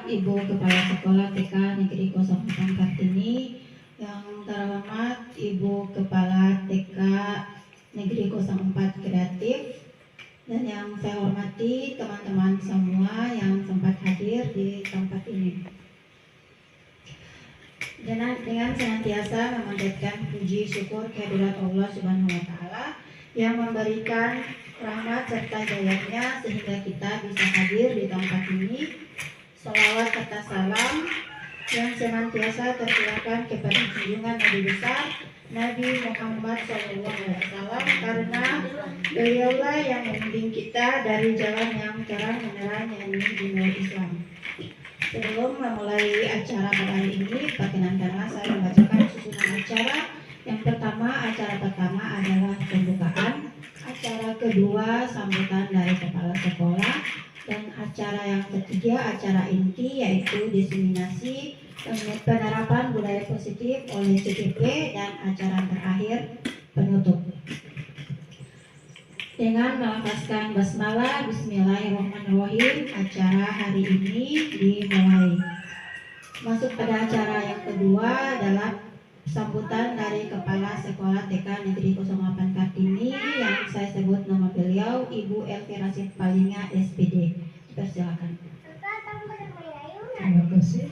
Ibu Kepala Sekolah TK Negeri 04 Kartini, yang terhormat Ibu Kepala TK Negeri 04 Kreatif, dan yang saya hormati teman-teman semua yang sempat hadir di tempat ini. Dengan senantiasa memanjatkan puji syukur kehadirat Allah Subhanahu wa Ta'ala yang memberikan rahmat serta hidayahnya sehingga kita bisa hadir di tempat ini. Salawat serta salam yang senantiasa tercurahkan kepada junjungan Nabi besar Nabi Muhammad SAW, karena beliaulah yang membimbing kita dari jalan yang terang menerang, yakni dinul Islam. Sebelum memulai acara pada hari ini, perkenankanlah saya membacakan susunan acara. Yang pertama, acara pertama adalah pembukaan, acara kedua sambutan dari kepala sekolah, dan acara yang ketiga acara inti, yaitu diseminasi penerapan budaya positif oleh CDP, dan acara terakhir penutup. Dengan melafazkan basmalah, bismillahirrahmanirrahim, acara hari ini dimulai. Masuk pada acara yang kedua adalah sambutan dari Kepala Sekolah TK Negeri 08 Kartini, yang saya sebut nama beliau Ibu Elvi Rasid Palinga SPD. Persilakan. Terima kasih.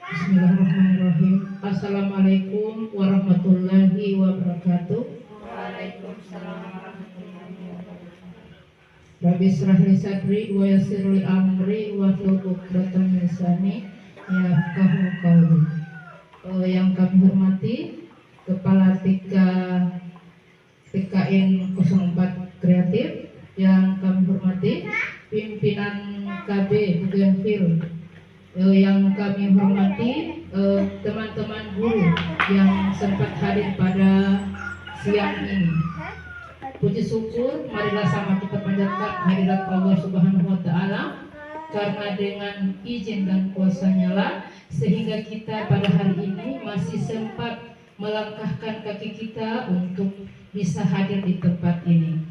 Bismillahirrahmanirrahim. Assalamualaikum warahmatullahi wabarakatuh. Waalaikumsalam warahmatullahi wabarakatuh. Rabbi israh li sadri wa yassir li amri wahlul 'uqdatam min lisani yafqahu qawli. Yang kami hormati Kepala TKN 04 Kreatif, yang kami hormati pimpinan KB Bougainville, yang kami hormati teman-teman guru yang sempat hadir pada siang ini. Puji syukur marilah sama kita panjatkan hadirat Allah Subhanahu wa Ta'ala, karena dengan izin dan kuasa-Nya lah sehingga kita pada hari ini masih sempat melangkahkan kaki kita untuk bisa hadir di tempat ini.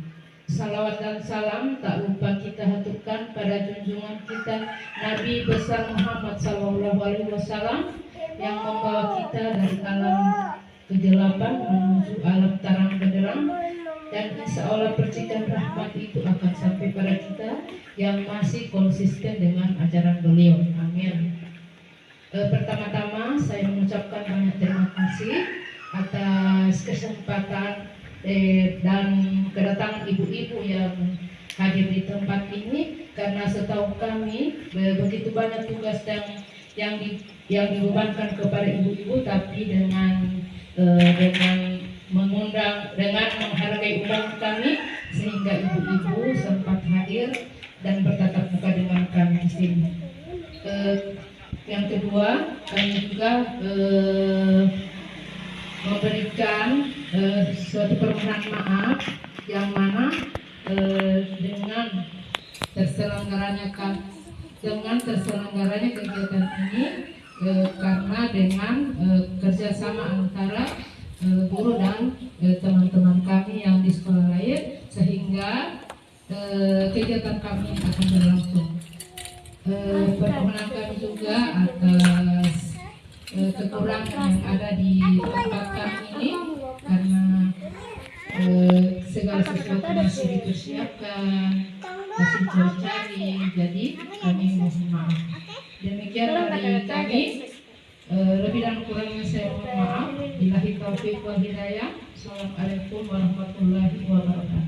Salawat dan salam tak lupa kita haturkan pada junjungan kita Nabi besar Muhammad SAW, yang membawa kita dari alam kegelapan menuju alam terang benderang, dan insya Allah percikan rahmat itu akan sampai pada kita yang masih konsisten dengan ajaran beliau. Amin. Pertama-tama saya mengucapkan banyak terima kasih atas kesempatan dan kedatangan ibu-ibu yang hadir di tempat ini, karena setahu kami begitu banyak tugas yang dibebankan kepada ibu-ibu, tapi dengan menghargai undangan kami sehingga ibu-ibu sempat hadir dan bertatap muka dengan kami di sini. Yang kedua, kami juga memberikan suatu permohonan maaf yang mana dengan terselenggaranya kegiatan ini karena dengan kerjasama antara guru dan teman-teman kami yang di sekolah lain, sehingga kegiatan kami akan berlangsung. Permohonan kami juga atas kekurangan yang ada di tempat kami ini, karena segala sesuatu masih dipersiapkan, masih cari-cari, jadi kami mohon maaf. Demikian dari kami, lebih dan kurangnya saya mohon maaf. Billahi taufiq wal hidayah. Assalamualaikum warahmatullahi wabarakatuh.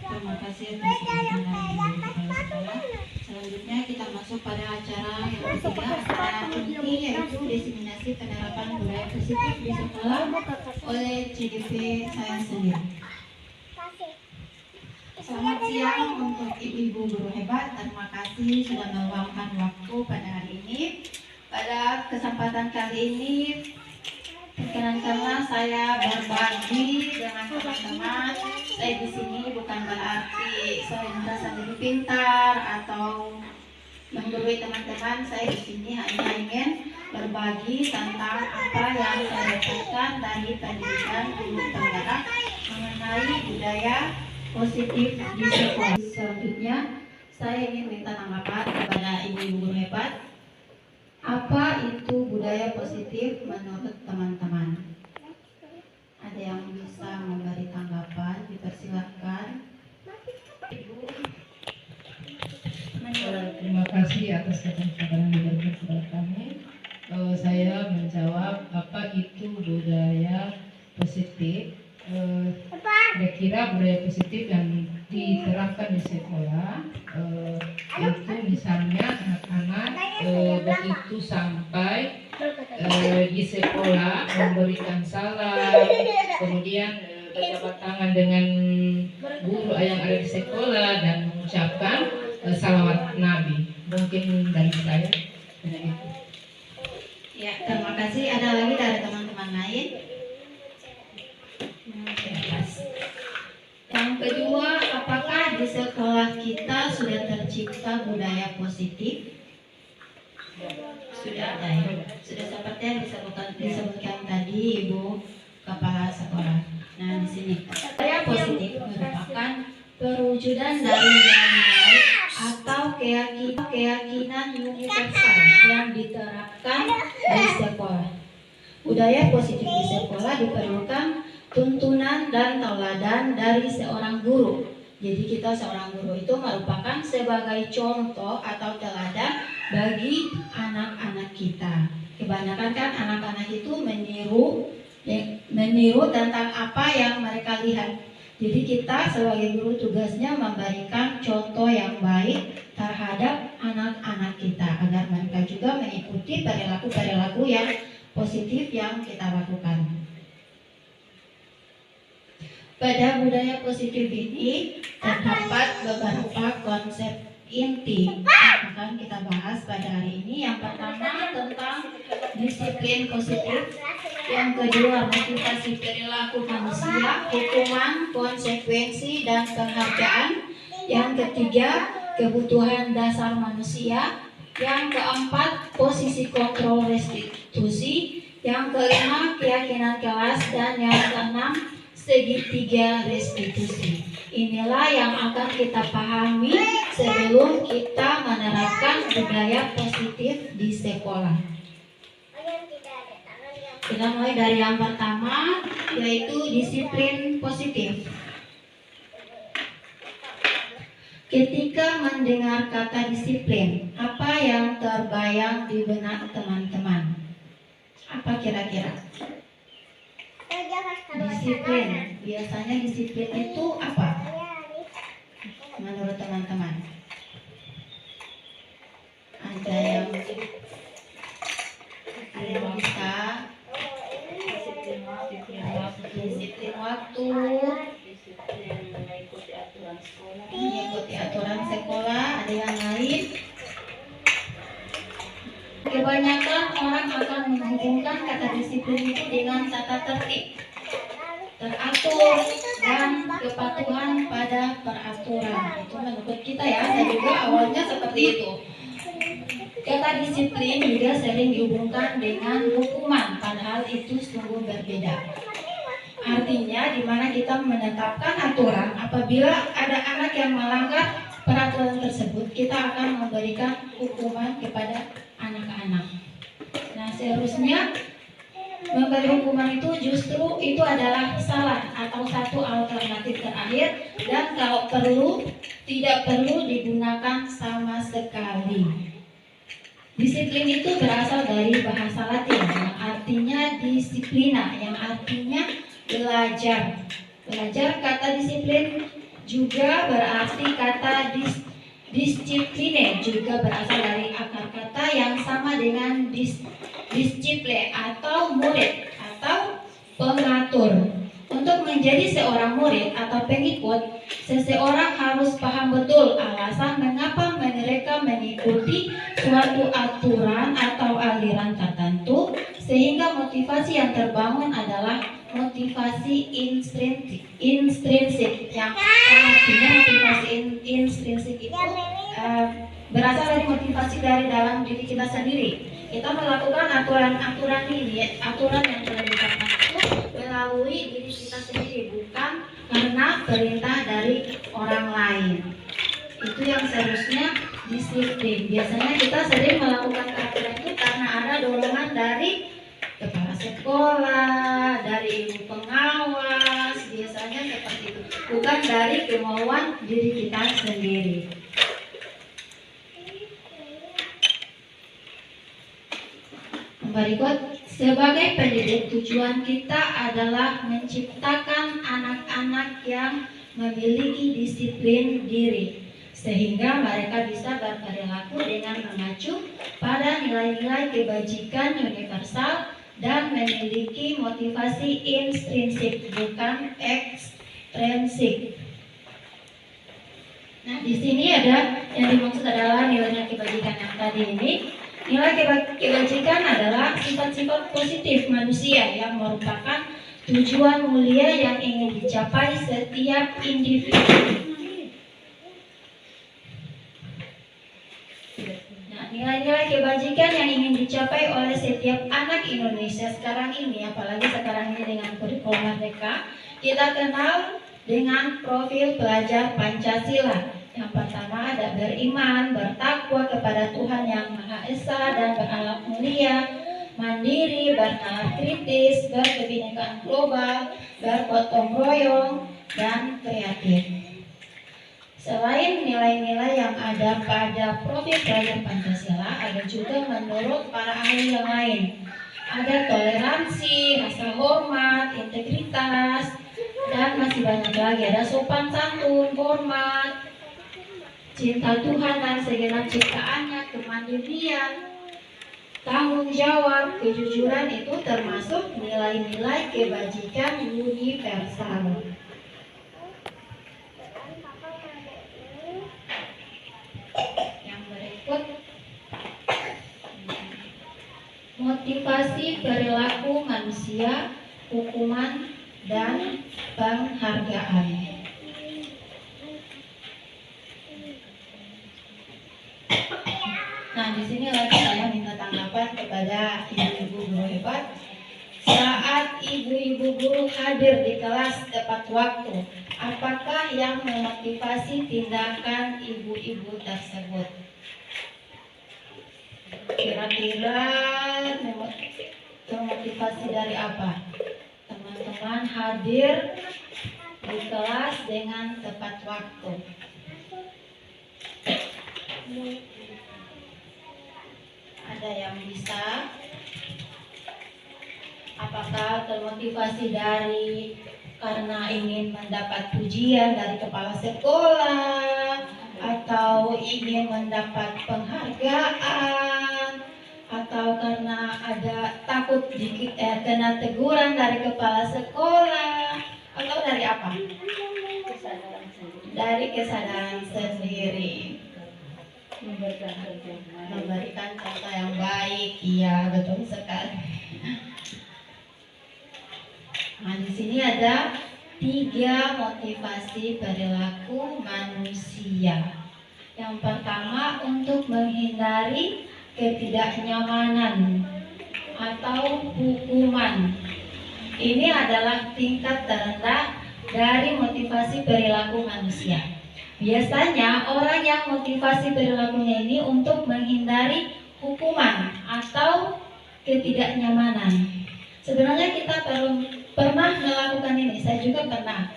Terima kasih atas sambutan dari Ibu Kepala Sekolah. Selanjutnya kita masuk pada acara yang ketiga, acara inti, yaitu diseminasi penerapan budaya positif di sekolah oleh CDP saya sendiri. Selamat siang untuk ibu-ibu guru hebat. Terima kasih sudah meluangkan waktu pada hari ini. Pada kesempatan kali ini, perkenankanlah saya berbagi dengan teman-teman. Saya di sini bukan berarti saya merasa lebih pintar atau menggurui teman-teman. Saya di sini hanya ingin berbagi tentang apa yang saya dapatkan dari pendidikan guru penggerak mengenai budaya positif di sekolah. Selanjutnya Saya ingin minta tanggapan kepada ibu-ibu guru hebat. Apa itu budaya positif menurut teman-teman? Ada yang bisa memberi tanggapan? Dipersilakan. Terima kasih atas kesempatan yang diberikan kepada kami. Saya menjawab apa itu budaya positif. Kira-kira budaya positif yang diterapkan di sekolah itu misalnya anak-anak begitu sampai di sekolah memberikan salam, kemudian berjabat tangan dengan guru yang ada di sekolah dan mengucapkan salawat Nabi. Mungkin dari saya itu. Ya, terima kasih. Ada lagi dari teman-teman lain? Yang kedua, apakah di sekolah kita sudah tercipta budaya positif? Sudah ada ya. Sudah seperti yang disebutkan tadi Ibu Kepala Sekolah. Nah, di sini budaya positif merupakan perwujudan dari nilai atau keyakinan universal yang diterapkan di sekolah. Budaya positif di sekolah diperlukan tuntunan dan tauladan dari seorang guru. Jadi kita seorang guru itu merupakan sebagai contoh atau teladan bagi anak-anak kita. Kebanyakan kan anak-anak itu meniru tentang apa yang mereka lihat. Jadi kita sebagai guru tugasnya memberikan contoh yang baik terhadap anak-anak kita agar mereka juga mengikuti perilaku-perilaku yang positif yang kita lakukan. Pada budaya positif ini terdapat beberapa konsep inti yang akan kita bahas pada hari ini. Yang pertama tentang disiplin positif, yang kedua motivasi perilaku manusia, hukuman, konsekuensi, dan penghargaan, yang ketiga kebutuhan dasar manusia, yang keempat posisi kontrol restitusi, yang kelima keyakinan kelas, dan yang keenam segitiga restitusi. Inilah yang akan kita pahami sebelum kita menerapkan budaya positif di sekolah. Kita mulai dari yang pertama, yaitu disiplin positif. Ketika mendengar kata disiplin, apa yang terbayang di benak teman-teman? Apa kira-kira? Disiplin, biasanya disiplin itu apa? Menurut teman-teman, ada yang bisa disiplin waktu, mengikuti aturan sekolah, ada yang lain. Kebanyakan orang akan menghubungkan kata disiplin itu dengan tata tertib, teratur, dan kepatuhan pada peraturan. Itu menurut kita ya, saya juga awalnya seperti itu. Kata disiplin juga sering dihubungkan dengan hukuman, padahal itu sungguh berbeda. Artinya di mana kita menetapkan aturan, apabila ada anak yang melanggar peraturan tersebut, kita akan memberikan hukuman kepada anak-anak. Nah, seharusnya memberi hukuman itu justru itu adalah salah atau satu alternatif terakhir, dan kalau perlu tidak perlu digunakan sama sekali. Disiplin itu berasal dari bahasa Latin yang artinya disiplina, yang artinya belajar. Belajar, kata disiplin juga berarti kata discipline, juga berasal dari akar kata yang sama dengan disciple atau murid atau pengatur. Untuk menjadi seorang murid atau pengikut, seseorang harus paham betul alasan mengapa mereka mengikuti suatu aturan atau aliran tertentu, sehingga motivasi yang terbangun adalah motivasi intrinsik, yang artinya motivasi intrinsik itu berasal dari motivasi dari dalam diri kita sendiri. Kita melakukan aturan ini, aturan yang telah ditetapkan itu melalui diri kita sendiri, bukan karena perintah dari orang lain. Itu yang yang seharusnya disiplin. Biasanya kita sering melakukan keakuran itu karena ada dorongan dari kepala sekolah, dari ibu pengawas, biasanya seperti itu. Bukan dari kemauan diri kita sendiri. Berikut, sebagai pendidik tujuan kita adalah menciptakan anak-anak yang memiliki disiplin diri, sehingga mereka bisa berperilaku dengan mengacu pada nilai-nilai kebajikan universal dan memiliki motivasi intrinsik, bukan ekstrinsik. Nah, di sini ada yang dimaksud adalah nilai kebajikan yang tadi ini. Nilai kebajikan adalah sifat-sifat positif manusia yang merupakan tujuan mulia yang ingin dicapai setiap individu. Nah, nilai-nilai kebajikan yang ingin dicapai oleh setiap anak Indonesia sekarang ini, apalagi sekarang ini dengan kurikulum Merdeka, kita kenal dengan profil pelajar Pancasila. Yang pertama ada beriman, bertakwa kepada Tuhan Yang Maha Esa dan berakhlak mulia, mandiri, bernalar kritis, berkebinekaan global, bergotong royong, dan kreatif. Selain nilai-nilai yang ada pada profil pelajar Pancasila, ada juga menurut para ahli yang lain. Ada toleransi, rasa hormat, integritas, dan masih banyak lagi. Ada sopan santun, hormat, cinta Tuhan dan segenap ciptaannya, kemandirian, tanggung jawab, kejujuran itu termasuk nilai-nilai kebajikan universal. Yang berikut, motivasi perilaku manusia, hukuman, dan penghargaan. Nah, di sini lagi saya minta tanggapan kepada ibu-ibu guru hebat. Saat ibu-ibu guru hadir di kelas tepat waktu, apakah yang memotivasi tindakan ibu-ibu tersebut? Kira-kira termotivasi dari apa? Teman-teman hadir di kelas dengan tepat waktu. Ada yang bisa? Apakah termotivasi dari karena ingin mendapat pujian dari kepala sekolah, atau ingin mendapat penghargaan, atau karena ada takut kena teguran dari kepala sekolah, atau dari apa? Dari kesadaran sendiri. Memberikan contoh yang baik, iya betul sekali. Nah, di sini ada 3 motivasi perilaku manusia. Yang pertama, untuk menghindari ketidaknyamanan atau hukuman. Ini adalah tingkat terendah dari motivasi perilaku manusia. Biasanya orang yang motivasi perilakunya ini untuk menghindari hukuman atau ketidaknyamanan. Sebenarnya kita pernah melakukan ini, saya juga pernah.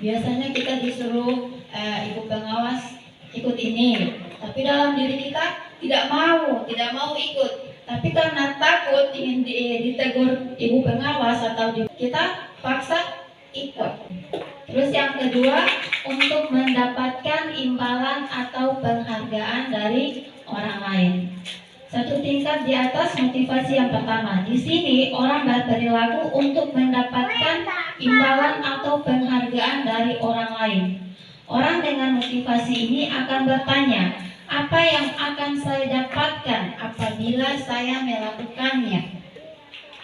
Biasanya kita disuruh ibu pengawas ikut ini, tapi dalam diri kita tidak mau ikut. Tapi karena takut ingin ditegur ibu pengawas atau kita paksa ikut. Terus yang kedua, untuk mendapatkan imbalan atau penghargaan dari orang lain. Satu tingkat di atas motivasi yang pertama. Di sini orang berperilaku untuk mendapatkan imbalan atau penghargaan dari orang lain. Orang dengan motivasi ini akan bertanya, apa yang akan saya dapatkan apabila saya melakukannya?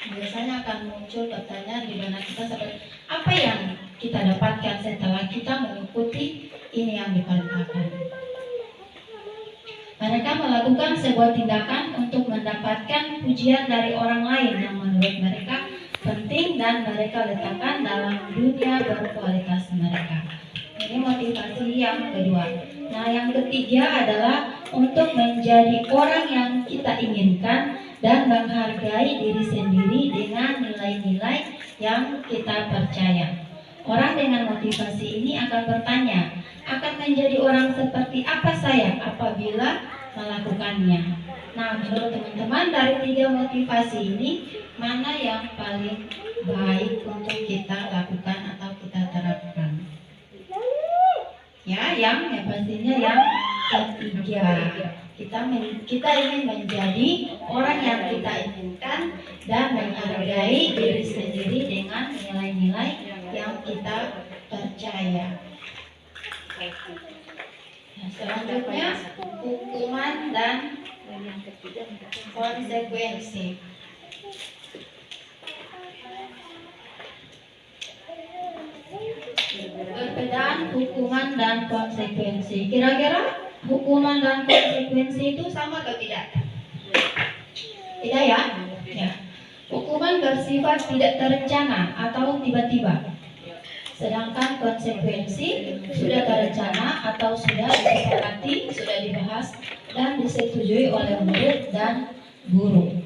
Biasanya akan muncul pertanyaan di mana kita seperti, apa yang kita dapatkan setelah kita mengikuti ini yang diperintahkan. Mereka melakukan sebuah tindakan untuk mendapatkan pujian dari orang lain yang menurut mereka penting dan mereka letakkan dalam dunia berkualitas mereka. Ini motivasi yang kedua. Nah, yang ketiga adalah untuk menjadi orang yang kita inginkan dan menghargai diri sendiri dengan nilai-nilai yang kita percaya. Orang dengan motivasi ini akan bertanya, akan menjadi orang seperti apa saya apabila melakukannya. Nah, menurut teman-teman dari 3 motivasi ini, mana yang paling baik untuk kita lakukan atau kita terapkan? Ya, yang pastinya yang ketiga. Kita ingin menjadi orang yang kita inginkan dan menghargai diri sendiri dengan nilai-nilai yang kita percaya. Nah, selanjutnya hukuman dan konsekuensi. Perbedaan hukuman dan konsekuensi. Kira-kira hukuman dan konsekuensi itu sama atau tidak? Tidak ya? Ya. Hukuman bersifat tidak terencana atau tiba-tiba. Sedangkan konsekuensi sudah terencana atau sudah disepakati, sudah dibahas dan disetujui oleh murid dan guru.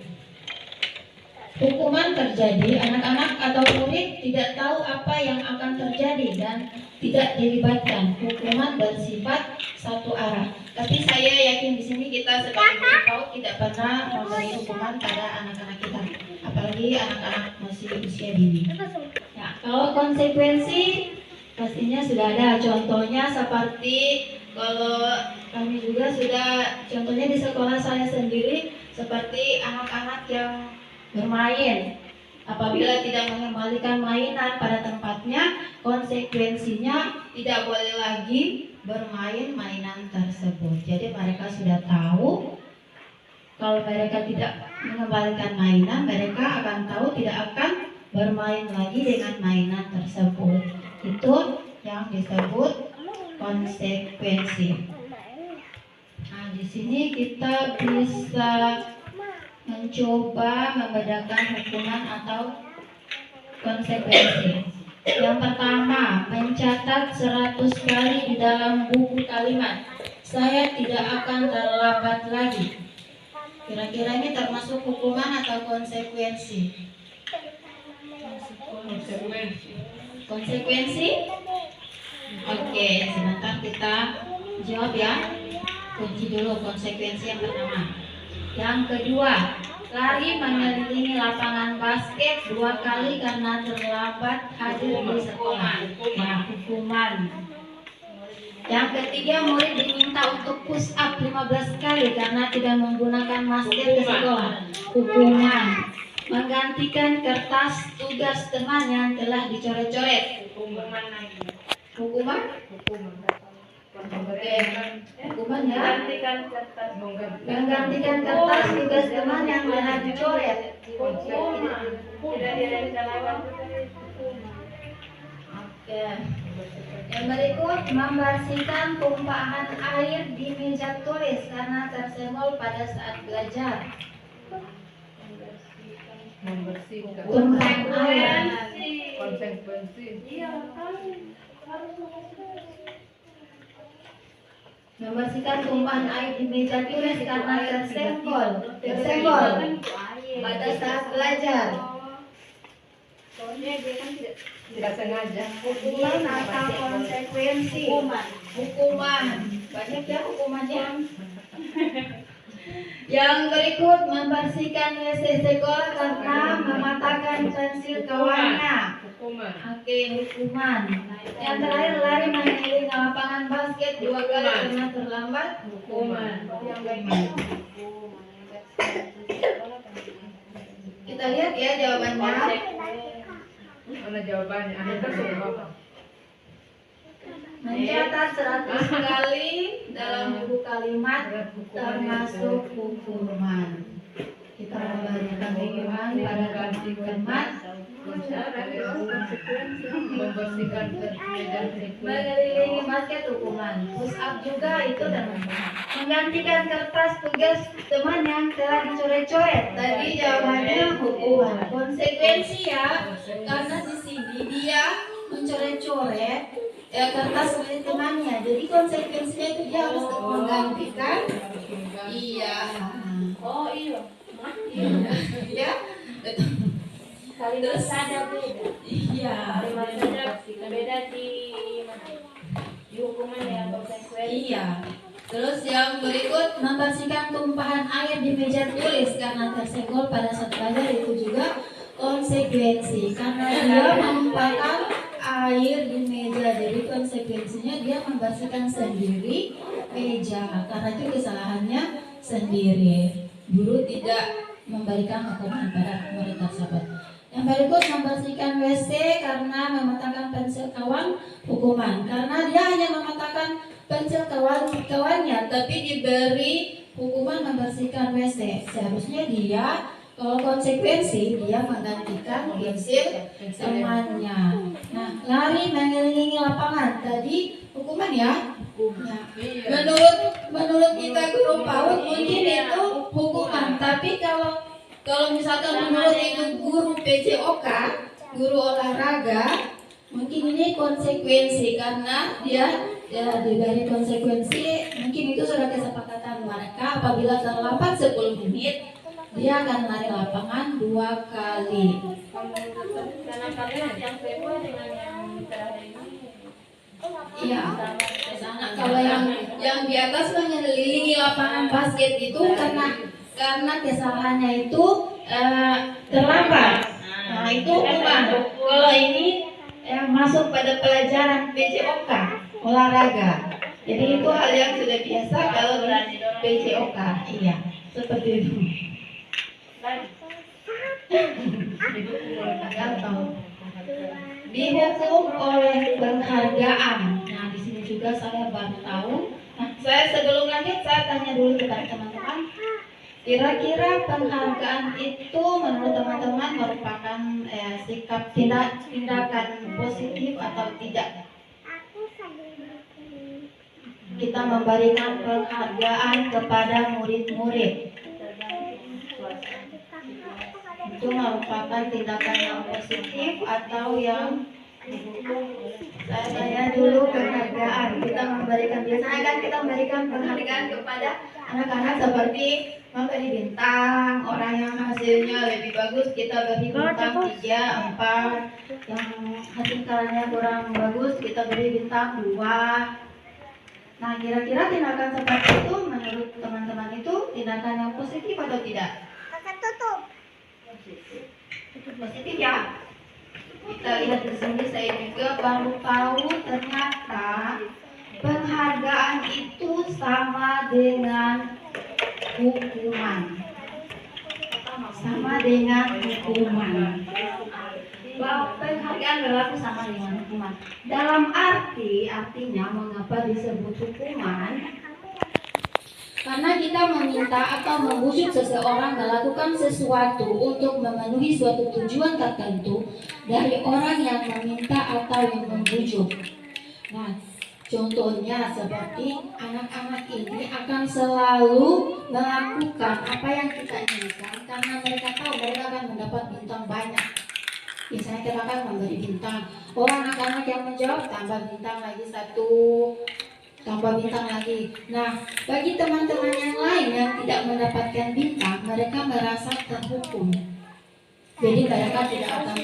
Hukuman terjadi, anak-anak atau murid tidak tahu apa yang akan terjadi dan tidak dilibatkan. Hukuman bersifat satu arah. Tapi saya yakin di sini kita sebagai guru PAUD tidak pernah memberi hukuman pada anak-anak kita, apalagi anak-anak masih usia dini. Ya, kalau konsekuensi pastinya sudah ada. Contohnya seperti kalau kami juga sudah, contohnya di sekolah saya sendiri, seperti anak-anak yang bermain, apabila tidak mengembalikan mainan pada tempatnya, konsekuensinya tidak boleh lagi bermain mainan tersebut. Jadi mereka sudah tahu kalau mereka tidak mengembalikan mainan, mereka akan tahu tidak akan bermain lagi dengan mainan tersebut. Itu yang disebut konsekuensi. Nah, di sini kita bisa mencoba membedakan hukuman atau konsekuensi. Yang pertama, mencatat 100 kali di dalam buku kalimat, saya tidak akan terlambat lagi. Kira-kira ini termasuk hukuman atau konsekuensi? Konsekuensi? Oke, sebentar kita jawab ya. Kunci dulu konsekuensi yang pertama. Yang kedua, lari mengelilingi lapangan basket 2 kali karena terlambat hadir di sekolah. Ya, hukuman. Yang ketiga, murid diminta untuk push up 15 kali karena tidak menggunakan masker di sekolah. Hukuman. Menggantikan kertas tugas teman yang telah dicoret-coret. Hukuman. Hukuman ya. Menggantikan kertas tugas teman yang telah dicoret. Oke. Yang berikut, membersihkan tumpahan air di meja tulis karena tersenggol pada saat belajar. Membersihkan Tumpahan air. konsekuensi. Membersihkan tumpahan air di meja tulis karena tersenggol pada saat belajar. Tidak sengaja. Hukuman atau konsekuensi? Hukuman. Banyak ya hukumannya. Yang berikut, membersihkan WC sekolah karena mematahkan pensil kawannya. Hukuman. Oke, hukuman. Yang terakhir, lari mengelilingi lapangan basket 2 kali karena terlambat. Hukuman. Yang baik. Kita lihat ya jawabannya. Mana jawabannya? Kita suruh apa? Mencatat 100 kali dalam buku kalimat termasuk hukuman. Kita memberikan hukuman pada ganti kalimat. Membersihkan meja Mengelilingi basket hukuman. Push up juga itu dan menggantikan kertas tugas teman yang telah dicoret-coret. Tadi jawabannya hukuman. Konsekuensi ya, karena di sini dia mencoret-coret kertas milik temannya. Jadi konsekuensinya itu dia harus menggantikan. Iya. Oh iya. Ya. Kalimat sadar beda. Iya. Kalimat sadar beda di hukuman yang konsekuensi. Iya. Terus yang berikut, membersihkan tumpahan air di meja tulis karena tersenggol pada saat belajar, itu juga konsekuensi karena dia menumpahkan air di meja. Jadi konsekuensinya dia membersihkan sendiri meja karena itu kesalahannya sendiri. Guru tidak memberikan hukuman pada murid tersebut. Yang berikut, membersihkan WC karena mematahkan pensil kawan, hukuman karena dia hanya mematahkan pensil kawannya tapi diberi hukuman membersihkan WC. Seharusnya dia, kalau konsekuensi, dia menggantikan pensil temannya. Nah, lari mengelilingi lapangan tadi hukuman ya. Nah, menurut kita guru PAUD mungkin itu hukuman, tapi kalau misalkan menurut itu guru PJOK, guru olahraga, mungkin ini konsekuensi karena dia diberi konsekuensi. Mungkin itu sudah kesepakatan mereka, apabila terlambat 10 menit dia akan lari lapangan 2 kali. Karena kalian yang kedua dengan yang terakhir ini. Iya. Sana kalau yang di atas mengelilingi lapangan basket itu karena kesalahannya itu terlambat. Nah, itu hukuman. Kalau ini masuk pada pelajaran PJOK olahraga. Jadi itu hal yang sudah biasa kalau di PJOK. Iya, seperti itu. Dihukum oleh penghargaan. Nah, di sini juga saya baru tahu. Nah, saya sebelum lanjut saya tanya dulu kepada teman-teman. Kira-kira penghargaan itu menurut teman-teman merupakan sikap tindakan positif atau tidak? Kita memberikan penghargaan kepada murid-murid. Itu merupakan tindakan yang positif atau yang saya tanya dulu penghargaan. Kita memberikan, biasanya kan kita memberikan penghargaan kepada anak-anak seperti memberi bintang. Orang yang hasilnya lebih bagus kita beri bintang 3, 4. Yang hasil karyanya kurang bagus kita beri bintang 2. Nah, kira-kira tindakan seperti itu menurut teman-teman itu tindakan yang positif atau tidak? Positif ya. Kita lihat di sini, saya juga baru tahu ternyata penghargaan itu sama dengan hukuman. Sama dengan hukuman. Bahwa penghargaan berlaku sama dengan hukuman. Dalam artinya mengapa disebut hukuman? Karena kita meminta atau membujuk seseorang melakukan sesuatu untuk memenuhi suatu tujuan tertentu dari orang yang meminta atau yang membujuk. Nah, contohnya seperti anak-anak ini akan selalu melakukan apa yang kita inginkan karena mereka tahu mereka akan mendapat bintang banyak. Biasanya kita akan memberi bintang. Oh, anak-anak yang menjawab tambah bintang lagi 1, tambah bintang lagi. Nah, bagi teman-teman yang lain yang tidak mendapatkan bintang, mereka merasa terhukum. Jadi mereka tidak akan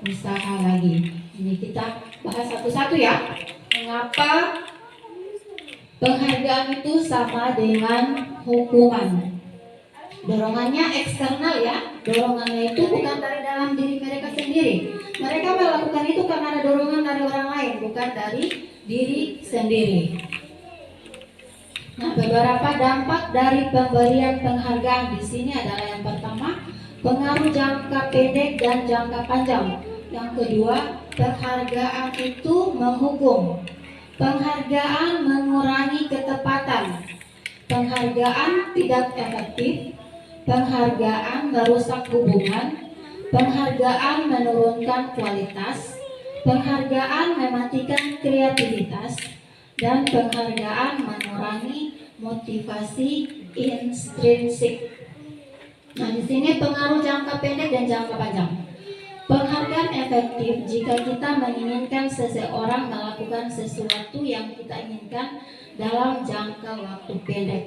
berusaha lagi. Ini kita bahas satu-satu ya. Mengapa penghargaan itu sama dengan hukuman? Dorongannya eksternal ya. Dorongannya itu bukan dari dalam diri mereka sendiri. Mereka melakukan itu karena ada dorongan dari orang lain, bukan dari diri sendiri. Nah, beberapa dampak dari pemberian penghargaan di sini adalah yang pertama, pengaruh jangka pendek dan jangka panjang. Yang kedua, penghargaan itu menghukum. Penghargaan mengurangi ketepatan. Penghargaan tidak efektif. Penghargaan merusak hubungan. Penghargaan menurunkan kualitas. Penghargaan mematikan kreativitas. Dan penghargaan mengurangi motivasi intrinsik. Nah, di sini pengaruh jangka pendek dan jangka panjang. Penghargaan efektif jika kita menginginkan seseorang melakukan sesuatu yang kita inginkan dalam jangka waktu pendek.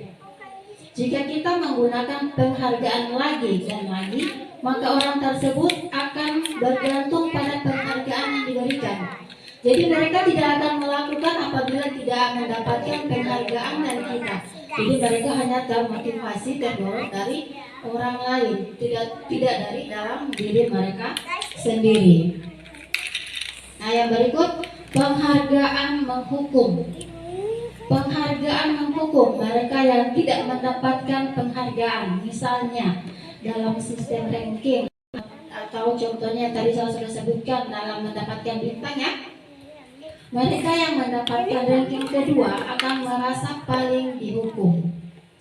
Jika kita menggunakan penghargaan lagi dan lagi, maka orang tersebut akan bergantung pada penghargaan yang diberikan. Jadi mereka tidak akan melakukan apabila tidak mendapatkan penghargaan dari kita. Jadi mereka hanya termotivasi, terdorong dari orang lain, tidak dari dalam diri mereka sendiri. Nah, yang berikut, penghargaan menghukum. Penghargaan menghukum mereka yang tidak mendapatkan penghargaan, misalnya dalam sistem ranking atau contohnya tadi saya sudah sebutkan dalam mendapatkan bintang ya. Mereka yang mendapatkan ranking kedua akan merasa paling dihukum.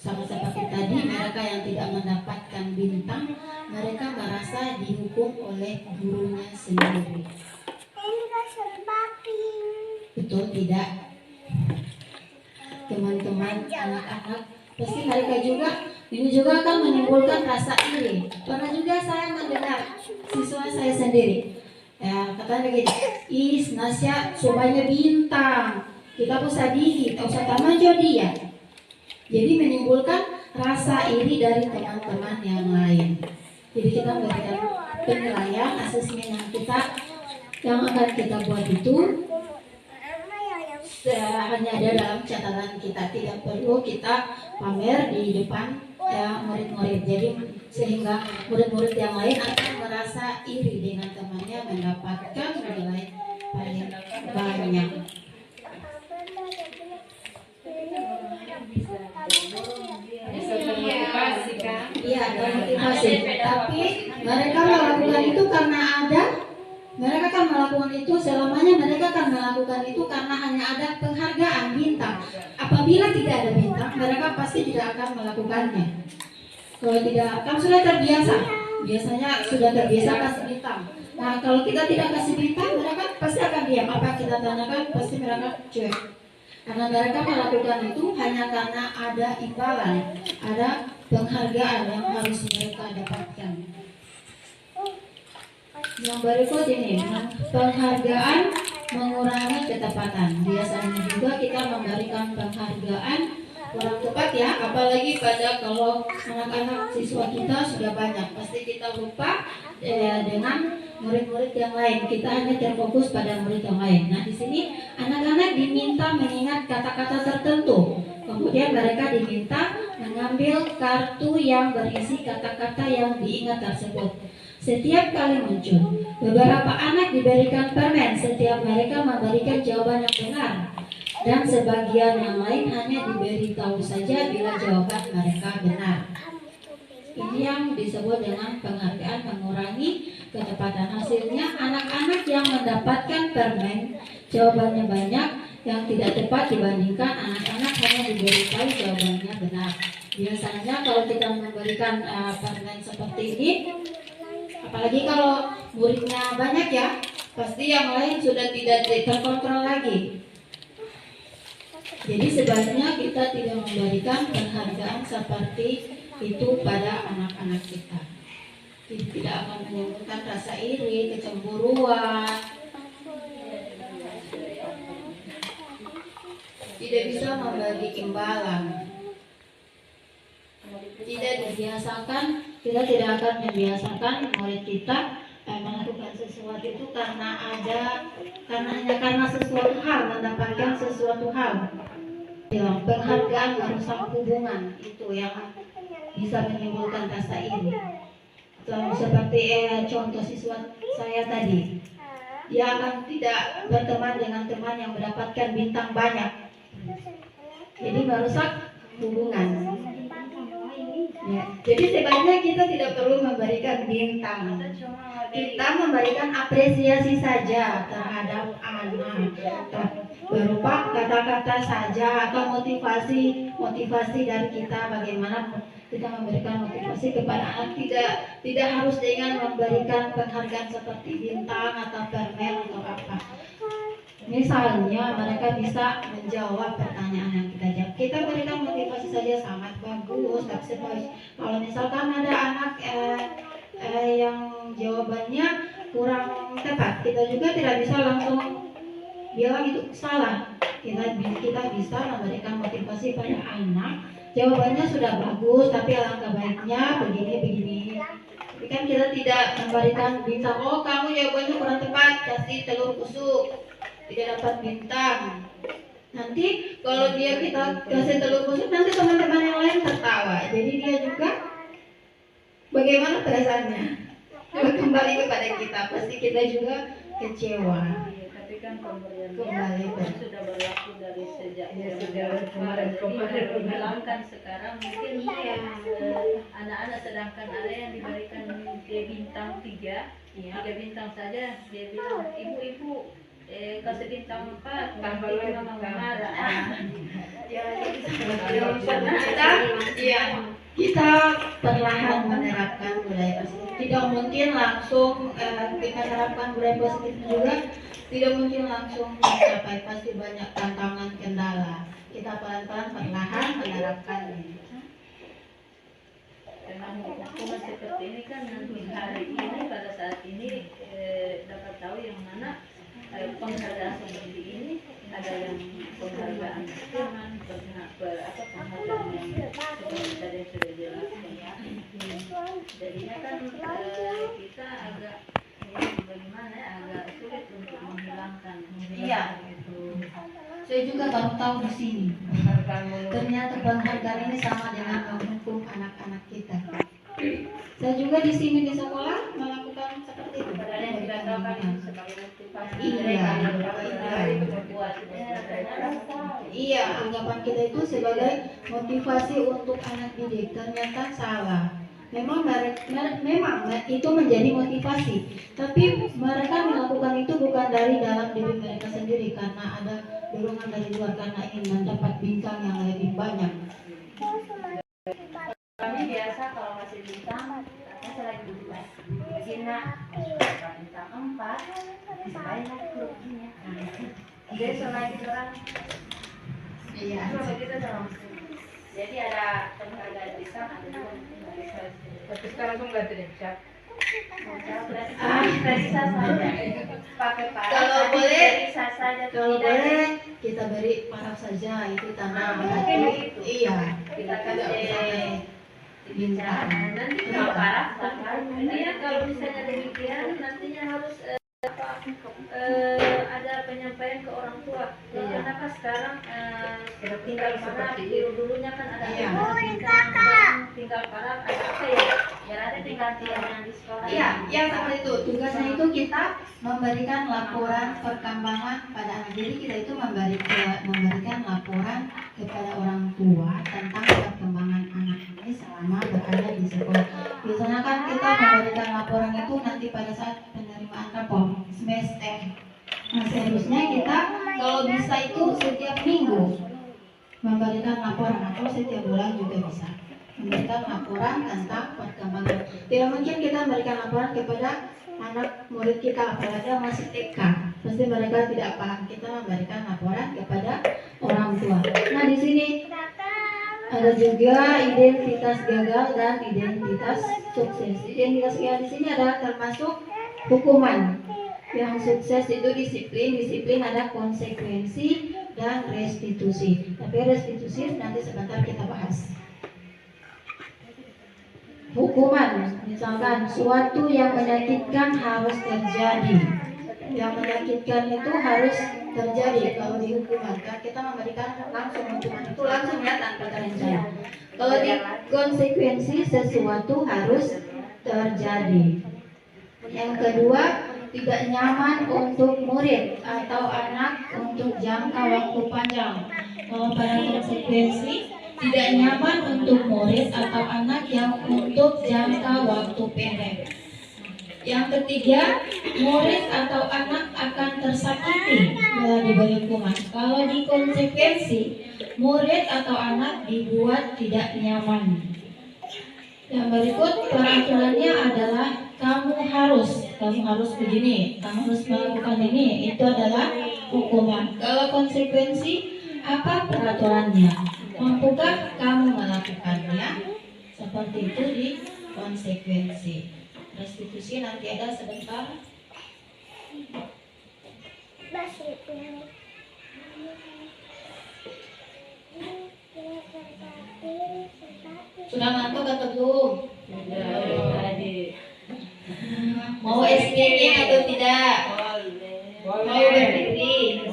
Sama seperti tadi, mereka yang tidak mendapatkan bintang, mereka merasa dihukum oleh gurunya sendiri. Betul tidak? Teman-teman, anak-anak, pasti mereka juga ini juga akan menimbulkan rasa iri. Pernah juga saya mendengar siswa saya sendiri, ya katanya begini, is Nasya semuanya bintang, kita usah dikit, usah taman dia. Jadi menimbulkan rasa iri dari teman-teman yang lain. Jadi kita memberikan penilaian asesmen yang akan kita buat itu hanya ada dalam catatan kita, tidak perlu kita pamer di depan murid-murid. Jadi sehingga murid-murid yang lain akan merasa iri dengan temannya mendapatkan nilai paling banyak. Iya, termotivasi. Tapi mereka melakukan itu karena mereka akan melakukan itu selamanya. Mereka akan melakukan itu karena hanya ada penghargaan bintang. Apabila tidak ada bintang, mereka pasti tidak akan melakukannya. Kalau tidak, kan sudah terbiasa. Biasanya sudah terbiasa kasih bintang. Nah, kalau kita tidak kasih bintang, mereka pasti akan diam. Apa kita tanyakan, pasti mereka cuek. Karena mereka melakukan itu hanya karena ada imbalan, ada penghargaan yang harus mereka dapatkan. Yang berikut ini, penghargaan mengurangi ketepatan. Biasanya juga kita memberikan penghargaan kurang tepat ya, apalagi pada kalau anak-anak siswa kita sudah banyak, pasti kita lupa dengan murid-murid yang lain. Kita hanya terfokus pada murid yang lain. Nah, di sini anak-anak diminta mengingat kata-kata tertentu. Kemudian mereka diminta mengambil kartu yang berisi kata-kata yang diingat tersebut. Setiap kali muncul, beberapa anak diberikan permen setiap mereka memberikan jawaban yang benar, dan sebagian yang lain hanya diberi tahu saja bila jawaban mereka benar. Ini yang disebut dengan penghargaan mengurangi ketepatan. Hasilnya anak-anak yang mendapatkan permen jawabannya banyak, yang tidak tepat dibandingkan anak-anak hanya diberi tahu jawabannya benar. Biasanya kalau kita memberikan permen seperti ini, apalagi kalau muridnya banyak ya, pasti yang lain sudah tidak terkontrol lagi. Jadi sebaiknya kita tidak memberikan penghargaan seperti itu pada anak-anak kita. Tidak akan menimbulkan rasa iri, kecemburuan, tidak bisa membagi imbalan, tidak dibiasakan. Kita tidak akan membiasakan murid kita melakukan sesuatu itu karena hanya sesuatu hal, mendapatkan sesuatu hal. Yang penghargaan merusak hubungan, itu yang bisa menimbulkan rasa iri. Seperti contoh siswa saya tadi, dia akan tidak berteman dengan teman yang mendapatkan bintang banyak, jadi merusak hubungan. Ya, jadi sebaiknya kita tidak perlu memberikan bintang. Kita memberikan apresiasi saja terhadap anak, berupa kata-kata saja atau motivasi dari kita, bagaimana kita memberikan motivasi kepada anak. Tidak harus dengan memberikan penghargaan seperti bintang atau permen atau apa. Misalnya mereka bisa menjawab pertanyaan yang kita jawab, kita berikan motivasi saja, sangat bagus. Tapi kalau misalkan ada anak yang jawabannya kurang tepat, kita juga tidak bisa langsung bilang itu salah. Kita bisa memberikan motivasi pada anak. Jawabannya sudah bagus, tapi alangkah baiknya begini. Tapi kan kita tidak memberikan bintang. Oh, kamu jawabannya kurang tepat, kasih telur busuk, tidak dapat bintang. Nanti kalau kita kasih telur busuk, nanti teman-teman yang lain tertawa. Jadi dia juga bagaimana perasaannya? Kembali kepada kita, pasti kita juga kecewa. Tapi kan pemberian Kembali kan sudah berlaku dari sejak kemarin dihilangkan sekarang mungkin anak-anak, sedangkan ada yang diberikan dia bintang 3 bintang saja, dia bilang ibu kasih bintang 4 nanti mama marah. Kita perlahan menerapkan budaya positif. Tidak mungkin langsung kita menerapkan budaya positif juga. Tidak mungkin langsung mencapai, pasti banyak tantangan kendala. Kita pelan-pelan perlahan menerapkannya. Memang hukuman seperti ini kan nanti hari ini pada saat ini dapat tahu yang mana penghargaan seperti ini, ada yang penghargaan firman, penghargaan yang seperti tadi yang sudah jelaskan. Jadinya kan kita agak bagaimana agak sulit untuk menghilangkan. Iya. Saya juga baru tahu di sini. Ternyata penghargaan ini sama dengan menghukum anak-anak kita. Saya juga di sini di sekolah melakukan seperti itu. Padahal yang kita tahu kan itu sebagai motivasi. Iya, anggapan kita itu sebagai motivasi untuk anak didik, ternyata salah. Memang itu menjadi motivasi, tapi mereka melakukan itu bukan dari dalam diri mereka sendiri, karena ada dorongan dari luar, karena ingin mendapat bintang yang lebih banyak. Kami biasa kalau masih bintang, saya lagi begini, bintang 4, saya lagi grupnya. Dia selain orang, Iya. begitu dalam. Jadi ada penghargaan bintang, ada juga penghargaan. Tapi sekarang tuh nggak terlihat. Perisa saja, pakai paraf. Kalau boleh, perisa saja. Kalau tidak boleh kita beri paraf saja, itu tanda berarti. Iya. kita Tidak usah kasih bintang. nanti kalau paraf, dia kalau misalnya demikian nantinya harus ada penyampaian ke orang tua. Kenapa sekarang tinggal paraf, dulunya kan ada tinggal paraf, ada apa ya? Ya ada tinggal yang di sekolah. Iya, yang seperti itu. Tugasnya itu kita memberikan laporan perkembangan pada anak. Jadi kita itu memberikan laporan kepada orang tua tentang perkembangan anak ini selama berada di sekolah. Biasanya kan kita memberikan laporan itu nanti pada saat penerimaan rapor semester. Nah, seharusnya kita kalau bisa itu setiap minggu memberikan laporan, atau setiap bulan juga bisa memberikan laporan tentang perkembangan. Tidak mungkin kita memberikan laporan kepada anak murid kita apalagi yang masih TK, pasti mereka tidak paham. Kita memberikan laporan kepada orang tua. Nah, di sini ada juga identitas gagal dan identitas sukses. Identitas gagal di sini ada termasuk hukuman. Yang sukses itu disiplin ada konsekuensi dan restitusi. Tapi restitusi nanti sebentar kita bahas. Hukuman, misalkan suatu yang menyakitkan harus terjadi. Yang menyakitkan itu harus terjadi kalau di hukuman. Kan kita memberikan langsung hukuman itu langsung ya tanpa terencana. Kalau di konsekuensi sesuatu harus terjadi. Yang kedua, tidak nyaman untuk murid atau anak untuk jangka waktu panjang. Kalau pada konsekuensi tidak nyaman untuk murid atau anak yang untuk jangka waktu pendek. Yang ketiga, murid atau anak akan tersakiti bila diberi hukuman. Kalau di konsekuensi, murid atau anak dibuat tidak nyaman. Yang berikut peraturannya adalah kamu harus begini, kamu harus melakukan ini. Itu adalah hukuman. Kalau konsekuensi, apa peraturannya? Mampukah kamu melakukannya? Seperti itu di konsekuensi. Restitusi nanti ada sebentar Sudah ngantuk atau belum? Tadi. Mau speaking atau tidak? Mau berdiri?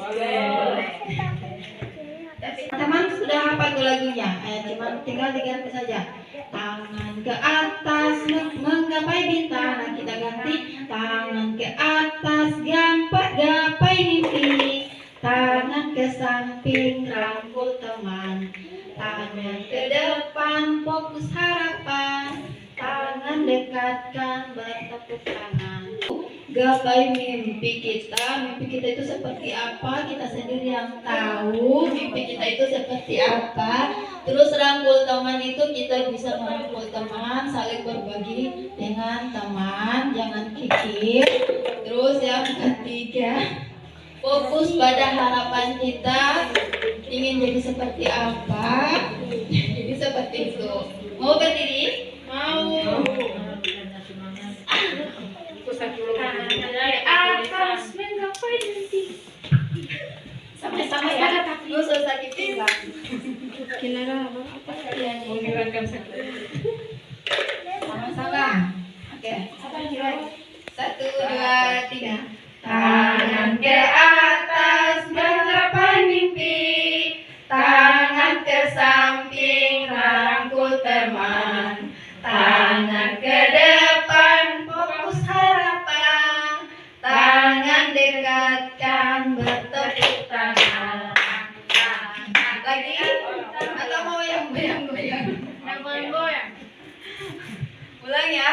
Teman sudah hafal tuh lagunya? Cuma tinggal diganti saja. Tangan ke atas menggapai bintang. Nah, kita ganti tangan ke atas gapai mimpi. Tangan ke samping rangkul teman. Tangan ke depan fokus harapan. Tangan dekatkan bertepuk tangan. Gapai mimpi kita itu seperti apa, kita sendiri yang tahu mimpi kita itu seperti apa. Terus rangkul teman itu kita bisa merangkul teman, saling berbagi dengan teman, jangan kikir. Terus yang ketiga, fokus pada harapan kita, ingin jadi seperti apa, jadi seperti itu. Mau berdiri? Mau. Atas menggapai mimpi. Sama-sama ya. Lu selesai pinggang. Sama-sama. Oke. Satu, dua, tiga. Tangan ke atas menggapai mimpi. Tangan ke samping rangkul teman. Tangan ke depan fokus harapan. Tangan dekatkan bertepuk tangan. Lagi atau mau yang goyang-goyang? Ulang ya.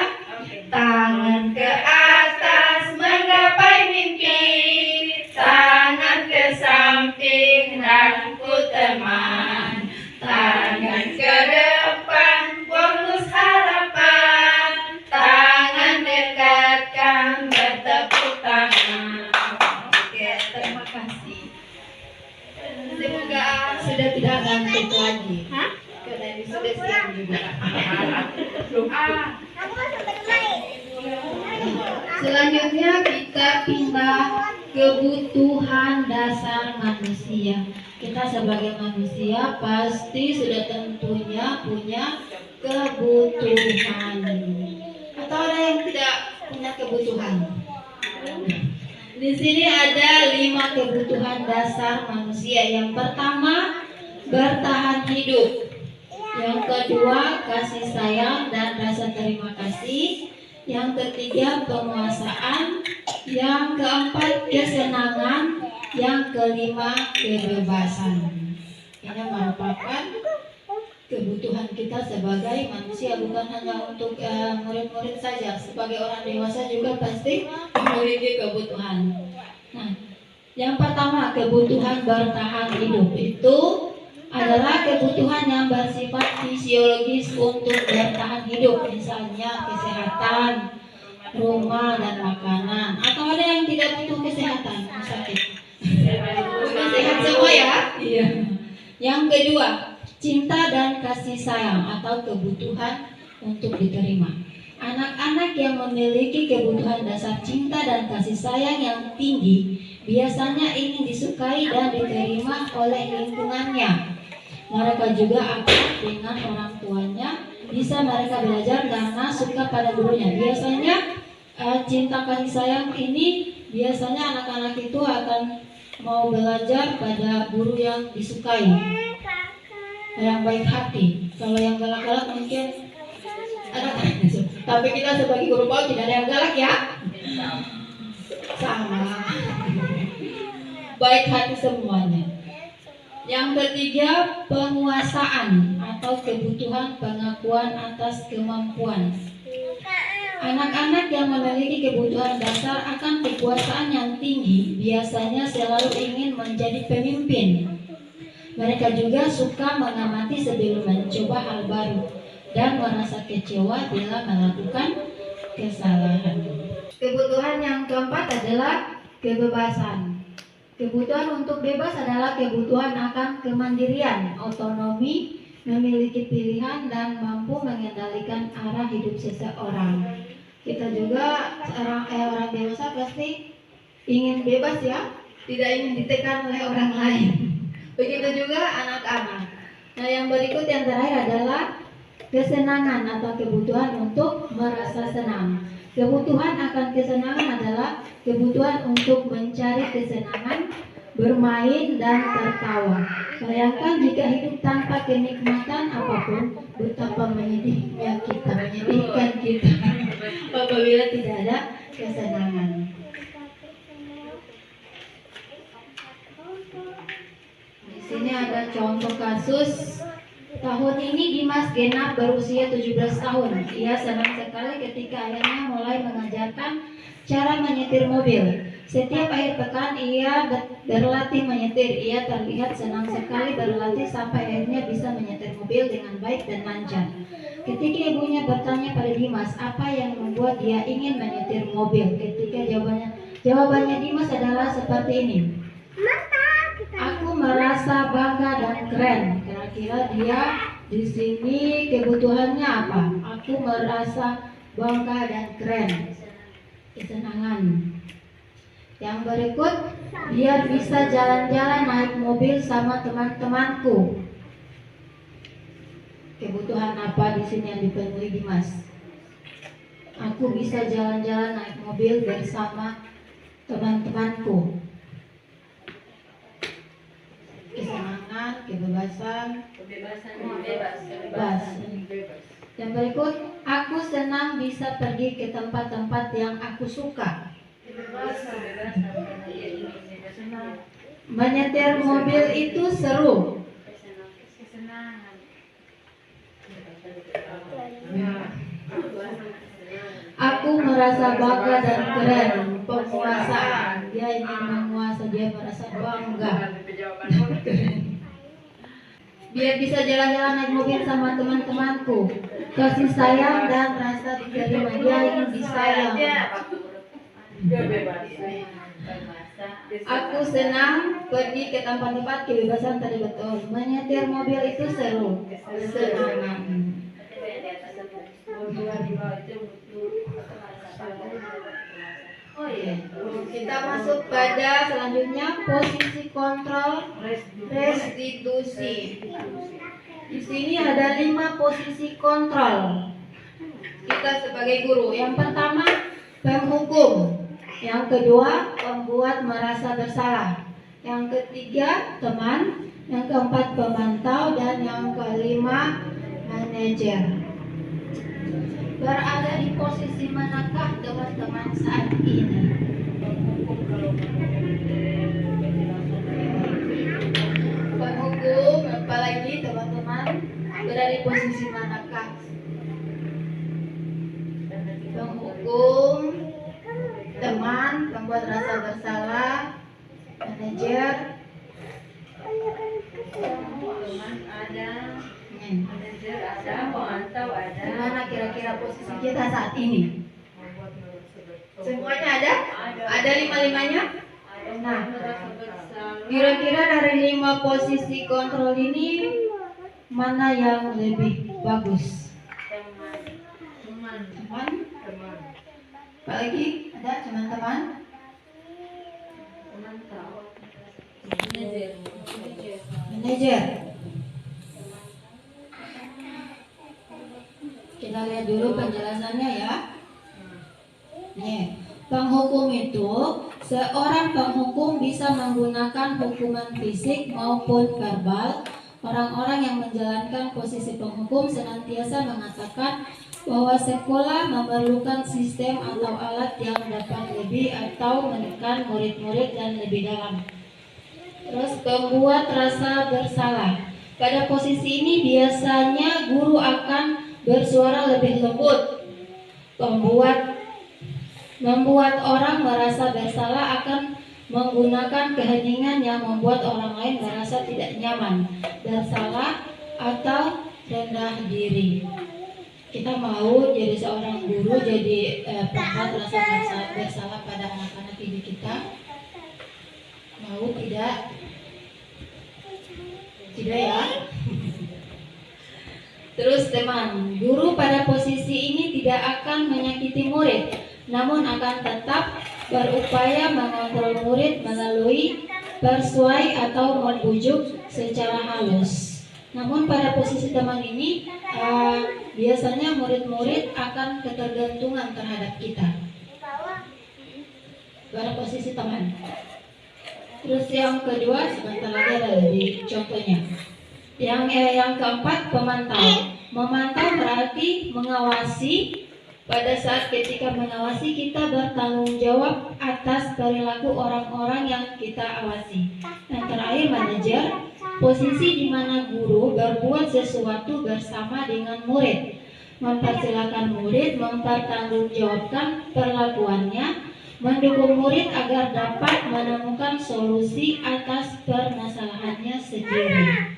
Tangan ke atas menggapai mimpi. Tangan ke samping rangkul teman. Tangan ke depan fokus harapan. Tangan dekatkan bertepuk tangan. Oke, terima kasih. Semoga sudah tidak ngantuk lagi. Karena ini sudah siang juga. Selanjutnya kita pindah kebutuhan dasar manusia. Kita sebagai manusia pasti sudah tentunya punya kebutuhan. Atau ada yang tidak punya kebutuhan? Di sini ada 5 kebutuhan dasar manusia. Yang pertama, bertahan hidup. Yang kedua, kasih sayang dan rasa terima kasih. Yang ketiga, penguasaan. Yang keempat, kesenangan. Yang kelima, kebebasan. Ini merupakan kebutuhan kita sebagai manusia, bukan hanya untuk murid-murid saja. Sebagai orang dewasa juga pasti memiliki kebutuhan. Nah, yang pertama, kebutuhan bertahan hidup itu adalah kebutuhan yang bersifat fisiologis untuk bertahan hidup, misalnya kesehatan, rumah dan makanan. Atau ada yang tidak butuh kesehatan, sakit. Bukan sehat semua ya? Iya. Yang kedua, cinta dan kasih sayang atau kebutuhan untuk diterima. Anak-anak yang memiliki kebutuhan dasar cinta dan kasih sayang yang tinggi biasanya ingin disukai dan diterima oleh lingkungannya. Mereka juga akrab dengan orang tuanya, bisa mereka belajar karena suka pada gurunya. Biasanya cinta kasih sayang ini biasanya anak-anak itu akan mau belajar pada guru yang disukai, yang baik hati. Kalau yang galak-galak mungkin ada, tapi kita sebagai guru PAUD tidak ada yang galak ya. Sama, baik hati semuanya. Yang ketiga, penguasaan atau kebutuhan pengakuan atas kemampuan. Anak-anak yang memiliki kebutuhan dasar akan kekuasaan yang tinggi biasanya selalu ingin menjadi pemimpin. Mereka juga suka mengamati sebelum mencoba hal baru dan merasa kecewa bila melakukan kesalahan. Kebutuhan yang keempat adalah kebebasan. Kebutuhan untuk bebas adalah kebutuhan akan kemandirian, otonomi, memiliki pilihan dan mampu mengendalikan arah hidup seseorang. Kita juga orang dewasa pasti ingin bebas ya, tidak ingin ditekan oleh orang lain. Begitu juga anak-anak. Nah, yang berikut yang terakhir adalah kesenangan atau kebutuhan untuk merasa senang. Kebutuhan akan kesenangan adalah kebutuhan untuk mencari kesenangan, bermain, dan tertawa. Bayangkan jika hidup tanpa kenikmatan apapun, betapa menyedihkan kita apabila tidak ada kesenangan. Di sini ada contoh kasus. Tahun ini Dimas genap berusia 17 tahun. Ia senang sekali ketika ayahnya mulai mengajarkan cara menyetir mobil. Setiap akhir pekan ia berlatih menyetir. Ia terlihat senang sekali berlatih sampai akhirnya bisa menyetir mobil dengan baik dan lancar. Ketika ibunya bertanya pada Dimas apa yang membuat dia ingin menyetir mobil, ketika jawabannya Dimas adalah seperti ini. Aku merasa bangga dan keren. Kira-kira dia di sini kebutuhannya apa? Aku merasa bangga dan keren. Kesenangan. Yang berikut, biar bisa jalan-jalan naik mobil sama teman-temanku. Kebutuhan apa di sini yang dipenuhi Dimas? Aku bisa jalan-jalan naik mobil bersama teman-temanku. Kesenangan, kebebasan, bebas. Yang berikut, aku senang bisa pergi ke tempat-tempat yang aku suka. Menyetir mobil itu seru. Aku merasa bangga dan keren. Penguasaan. Dia ingin menguasai, dia merasa bangga. Biar bisa jalan-jalan naik mobil sama teman-temanku. Kasih sayang dan rasa diterima. Dia ingin disayang. Aku senang pergi ke tempat-tempat kebebasan tadi betul. Menyetir mobil itu seru. Kesenangan. Oh iya. Kita masuk pada selanjutnya posisi kontrol restitusi. Di sini ada 5 posisi kontrol kita sebagai guru. Yang pertama, penghukum. Yang kedua, pembuat merasa bersalah. Yang ketiga, teman. Yang keempat, pemantau. Dan yang kelima, manajer. Berada di posisi manakah teman-teman saat ini? Penghukum, apalagi teman-teman berada di posisi manakah? Penghukum, teman, pembuat rasa bersalah, manajer, Teman ada, manajer ada, pemantau ada. Gimana kira-kira posisi kita saat ini? Semuanya ada? Ada 5-5-nya? Nah, kira-kira dari 5 posisi kontrol ini mana yang lebih bagus? Teman. Apa lagi? Ada teman-teman? Manajer. Kita lihat dulu penjelasannya ya. Nih, penghukum itu seorang penghukum bisa menggunakan hukuman fisik maupun verbal. Orang-orang yang menjalankan posisi penghukum senantiasa mengatakan bahwa sekolah memerlukan sistem atau alat yang dapat lebih atau menekan murid-murid dan lebih dalam. Terus pembuat rasa bersalah. Pada posisi ini biasanya guru akan bersuara lebih lembut. Membuat orang merasa bersalah akan menggunakan keheningan yang membuat orang lain merasa tidak nyaman, bersalah atau rendah diri. Kita mau jadi seorang guru, jadi pembuat rasa bersalah pada anak-anak didik kita? Mau tidak? Tidak ya? Terus teman, guru pada posisi ini tidak akan menyakiti murid, namun akan tetap berupaya mengontrol murid melalui persuai atau membujuk secara halus. Namun pada posisi teman ini biasanya murid-murid akan ketergantungan terhadap kita pada posisi teman. Terus yang kedua, sebentar lagi ada di contohnya. Yang keempat, pemantau. Memantau berarti mengawasi. Pada saat ketika mengawasi, kita bertanggung jawab atas perilaku orang-orang yang kita awasi. Yang terakhir, manajer. Posisi di mana guru berbuat sesuatu bersama dengan murid, mempersilakan murid mempertanggungjawabkan perlakuannya, mendukung murid agar dapat menemukan solusi atas permasalahannya sendiri.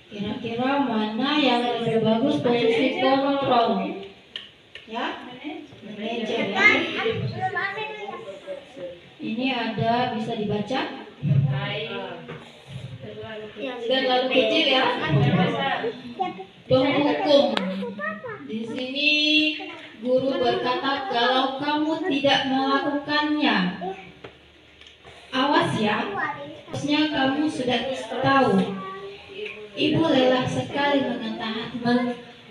Kira-kira mana yang lebih bagus posisi kontrol? Ya, manajer ya. Ini ada, bisa dibaca? Terlalu kecil ya. Penghukum. Di sini guru berkata kalau kamu tidak melakukannya, awas ya. Harusnya kamu sudah tahu. Ibu lelah sekali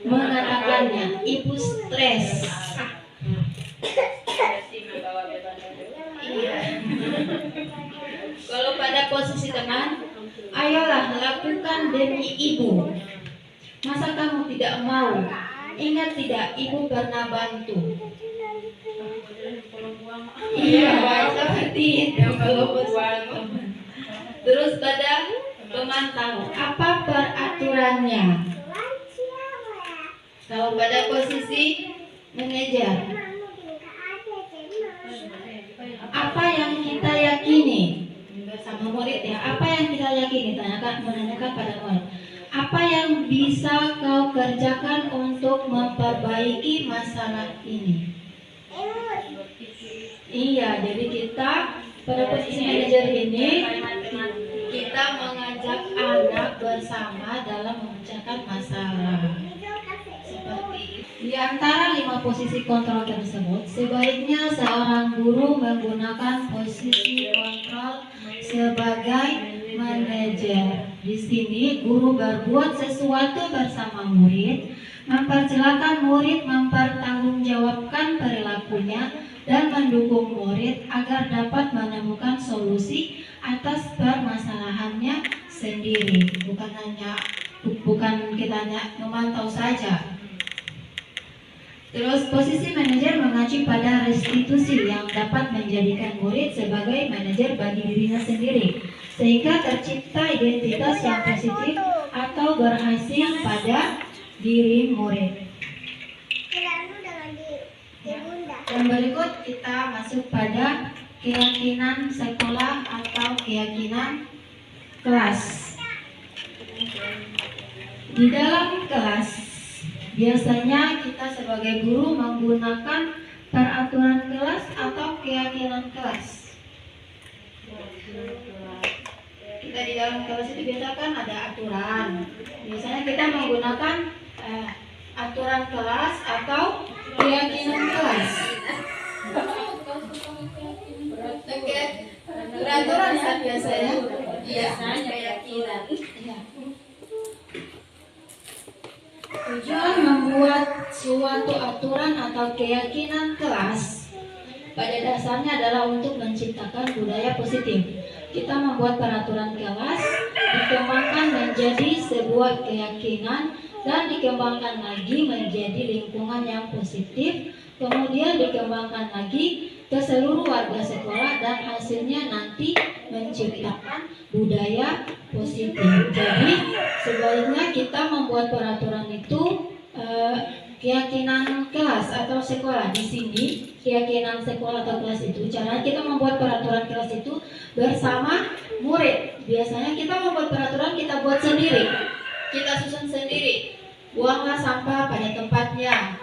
mengatakannya. Ibu stres. Iya. Kalau pada posisi teman, ayolah lakukan demi ibu. Masa kamu tidak mau? Ingat tidak, ibu pernah bantu. Iya, seperti itu. Terus pada pemantau, apa peraturannya? Kalau pada posisi manajer, apa yang kita yakini? Sama murid ya, apa yang kita yakini? Menanyakan pada murid. Apa yang bisa kau kerjakan untuk memperbaiki masalah ini? Iya, jadi kita pada posisi manajer ini kita mengajak anak bersama dalam memecahkan masalah. Seperti itu. Di antara 5 posisi kontrol tersebut, sebaiknya seorang guru menggunakan posisi kontrol sebagai manajer. Di sini guru berbuat sesuatu bersama murid, mempersilahkan murid mempertanggungjawabkan perilakunya dan mendukung murid agar dapat menemukan solusi atas permasalahannya sendiri. Bukan kita hanya memantau saja. Terus posisi manajer mengacu pada restitusi yang dapat menjadikan murid sebagai manajer bagi dirinya sendiri, sehingga tercipta identitas yang positif atau berhasil pada diri murid. Dan berikut kita masuk pada keyakinan sekolah atau keyakinan kelas. Di dalam kelas, biasanya kita sebagai guru menggunakan peraturan kelas atau keyakinan kelas. Kita di dalam kelas itu biasa kan ada aturan. Biasanya kita menggunakan aturan kelas atau keyakinan kelas. Oke, peraturan ya biasanya. Biasanya keyakinan. Tujuan membuat suatu aturan atau keyakinan kelas pada dasarnya adalah untuk menciptakan budaya positif. Kita membuat peraturan kelas, dikembangkan menjadi sebuah keyakinan dan dikembangkan lagi menjadi lingkungan yang positif, kemudian dikembangkan lagi ke seluruh warga sekolah dan hasilnya nanti menciptakan budaya positif. Jadi sebaiknya kita membuat peraturan itu keyakinan kelas atau sekolah. Di sini keyakinan sekolah atau kelas itu caranya kita membuat peraturan kelas itu bersama murid. Biasanya kita membuat peraturan kita buat sendiri, kita susun sendiri. Buanglah sampah pada tempatnya,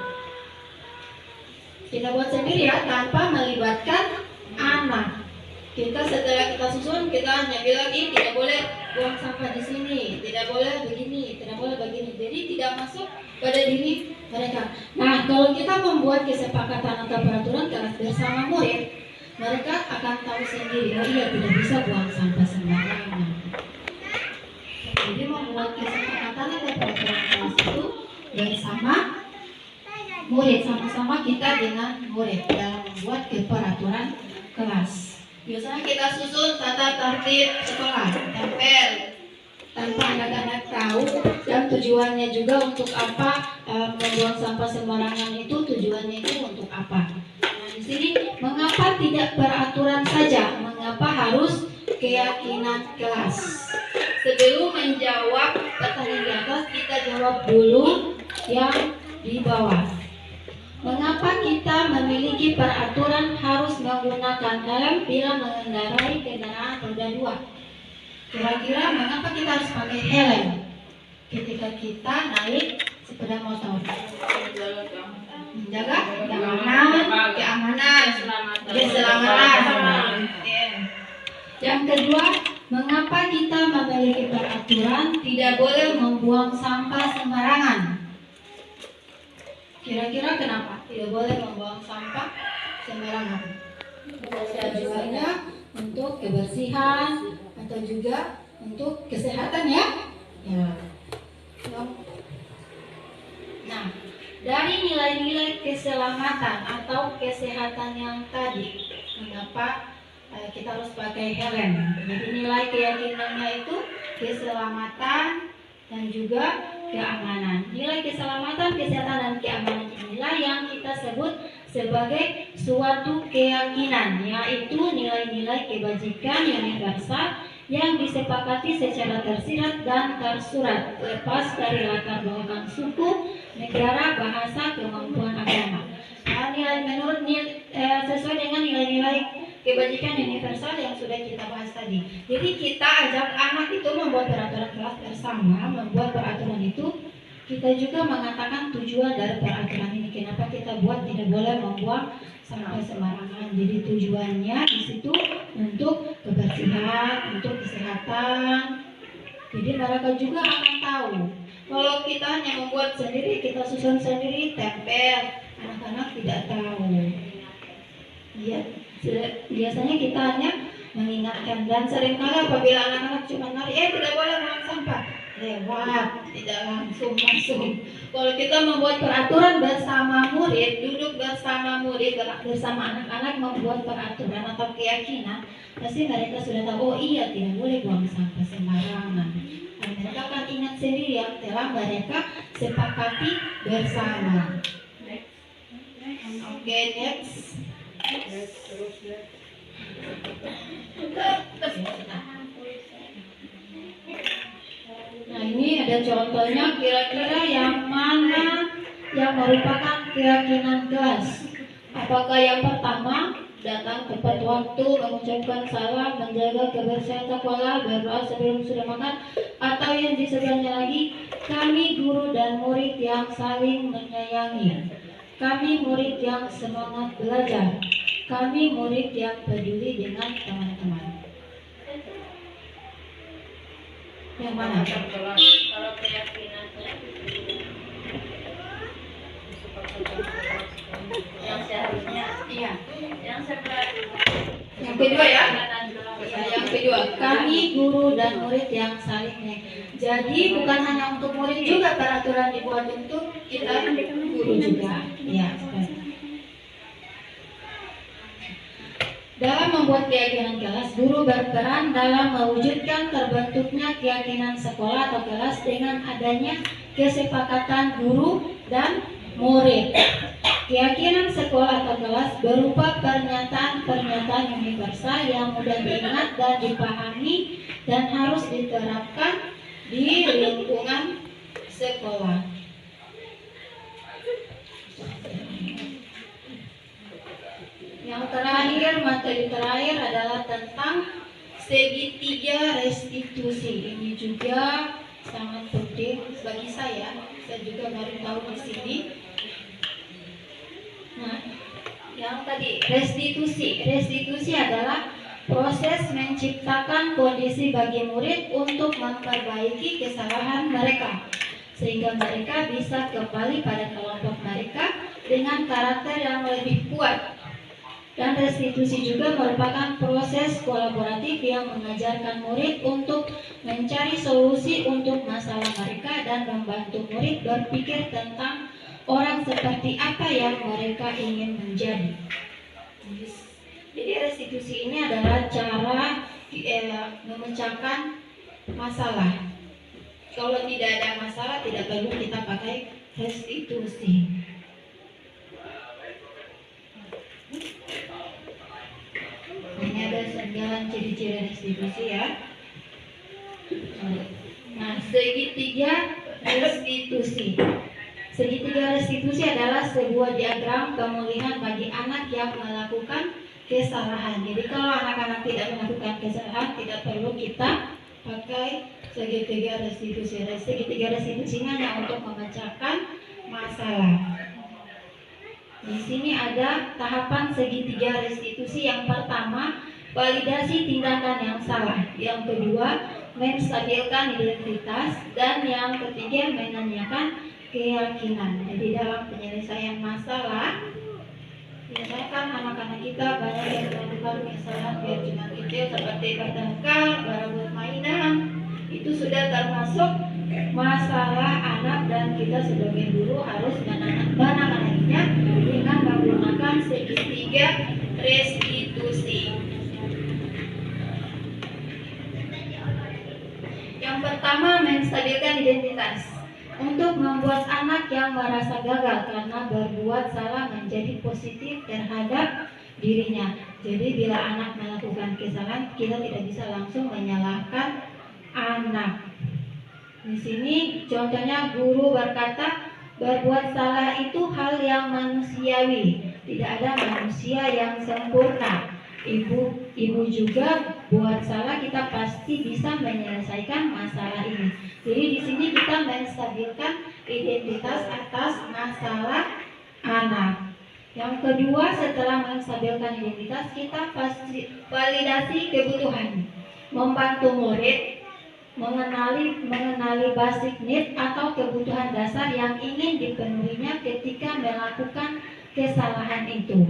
kita buat sendiri ya, tanpa melibatkan anak. Kita setelah kita susun, kita hanya bilang ini tidak boleh buang sampah di sini, tidak boleh begini, tidak boleh begini. Jadi tidak masuk pada diri mereka. Nah, kalau kita membuat kesepakatan atau peraturan kelas bersama murid, mereka akan tahu sendiri, oh iya tidak bisa buang sampah sembarangan. Jadi membuat kesepakatan sama murid, sama-sama kita dengan murid dalam membuat peraturan kelas. Biasanya kita susun tata tertib sekolah, tempel, tanpa anak-anak tahu, dan tujuannya juga untuk apa. Membuang sampah sembarangan itu tujuannya itu untuk apa. Nah, di sini mengapa tidak peraturan saja, mengapa harus keyakinan kelas. Sebelum menjawab pertanyaan di atas, kita jawab dulu yang di bawah. Mengapa kita memiliki peraturan harus menggunakan helm bila mengendarai kendaraan roda 2? Kira-kira mengapa kita harus pakai helm ketika kita naik sepeda motor? Menjaga keamanan, keselamatan. Yang kedua, mengapa kita memiliki peraturan tidak boleh membuang sampah sembarangan? Kira-kira kenapa tidak boleh membuang sampah sembarangan? Tujuannya untuk kebersihan atau juga untuk kesehatan ya. Nah, dari nilai-nilai keselamatan atau kesehatan yang tadi, mengapa kita harus pakai helm? Jadi nilai keyakinannya itu keselamatan dan juga keamanan. Nilai keselamatan, kesehatan, dan keamanan inilah yang kita sebut sebagai suatu keyakinan, yaitu nilai-nilai kebajikan universal yang disepakati secara tersirat dan tersurat, lepas dari latar belakang suku, negara, bahasa, kemampuan agama. Sesuai dengan nilai-nilai kebajikan universal yang sudah kita bahas tadi. Jadi kita ajak anak itu membuat peraturan kelas bersama. Membuat peraturan itu kita juga mengatakan tujuan dari peraturan ini. Kenapa kita buat tidak boleh membuang sampah sembarangan. Jadi tujuannya di situ untuk kebersihan, untuk kesehatan. Jadi mereka juga akan tahu. Kalau kita hanya membuat sendiri, kita susun sendiri, tempel, anak-anak tidak tahu. Ya, biasanya kita hanya mengingatkan, dan seringkali apabila anak-anak cuma lari, tidak boleh buang sampah, lewat, tidak langsung masuk. Kalau kita membuat peraturan bersama murid, duduk bersama murid, bersama anak-anak membuat peraturan atau keyakinan, pasti mereka sudah tahu, oh iya tidak boleh buang sampah sembarangan. Dan mereka akan ingat sendiri yang telah mereka sepakati bersama. Oke, next. Nah, ini ada contohnya, kira-kira yang mana yang merupakan keyakinan kelas? Apakah yang pertama, datang tepat waktu, mengucapkan salam, menjaga kebersihan sekolah, berdoa sebelum sudah makan, atau yang di sebelahnya lagi, kami guru dan murid yang saling menyayangi, kami murid yang semangat belajar, kami murid yang peduli dengan teman-teman. Yang mana? Kalau keyakinannya yang seharusnya, Iya. yang sebelah Yang kedua ya. Yang kedua, kami guru dan murid yang saling menyayangi. Jadi bukan hanya untuk murid juga peraturan dibuat, untuk kita guru juga. Ya. Dalam membuat keyakinan kelas, guru berperan dalam mewujudkan terbentuknya keyakinan sekolah atau kelas dengan adanya kesepakatan guru dan murid. Keyakinan sekolah atau kelas berupa pernyataan-pernyataan universal yang mudah diingat dan dipahami dan harus diterapkan di lingkungan sekolah. Yang terakhir, materi terakhir adalah tentang segitiga restitusi. Ini juga sangat penting bagi saya juga baru tahu di sini. Nah, yang tadi restitusi adalah proses menciptakan kondisi bagi murid untuk memperbaiki kesalahan mereka, sehingga mereka bisa kembali pada kelompok mereka dengan karakter yang lebih kuat. Dan restitusi juga merupakan proses kolaboratif yang mengajarkan murid untuk mencari solusi untuk masalah mereka dan membantu murid berpikir tentang orang seperti apa yang mereka ingin menjadi. Jadi restitusi ini adalah cara memecahkan masalah. Kalau tidak ada masalah, tidak perlu kita pakai restitusi. Ini ada 9 ciri-ciri restitusi ya. Nah, segitiga restitusi. Segitiga restitusi adalah sebuah diagram pemulihan bagi anak yang melakukan kesalahan. Jadi kalau anak-anak tidak melakukan kesalahan, tidak perlu kita pakai segitiga restitusi. Segitiga restitusinya hanya untuk memecahkan masalah. Di sini ada tahapan segitiga restitusi. Yang pertama, validasi tindakan yang salah. Yang kedua, menstabilkan identitas. Dan yang ketiga, menanyakan keyakinan. Jadi dalam penyelesaian masalah, biasakan anak-anak kita banyak yang melakukan kesalahan keyakinan kecil seperti bertengkar, berebut mainan. Itu sudah termasuk masalah anak, dan kita sebagai guru harus menanganinya dengan menggunakan segitiga restitusi. Yang pertama, menstabilkan identitas. Untuk membuat anak yang merasa gagal karena berbuat salah menjadi positif terhadap dirinya. Jadi bila anak melakukan kesalahan, kita tidak bisa langsung menyalahkan anak. Di sini contohnya guru berkata, berbuat salah itu hal yang manusiawi. Tidak ada manusia yang sempurna. Ibu juga buat salah, kita pasti bisa menyelesaikan masalah ini. Jadi di sini kita menstabilkan identitas atas masalah anak. Yang kedua, setelah menstabilkan identitas, kita pasti validasi kebutuhan. Membantu murid mengenali basic need atau kebutuhan dasar yang ingin dipenuhinya ketika melakukan kesalahan itu.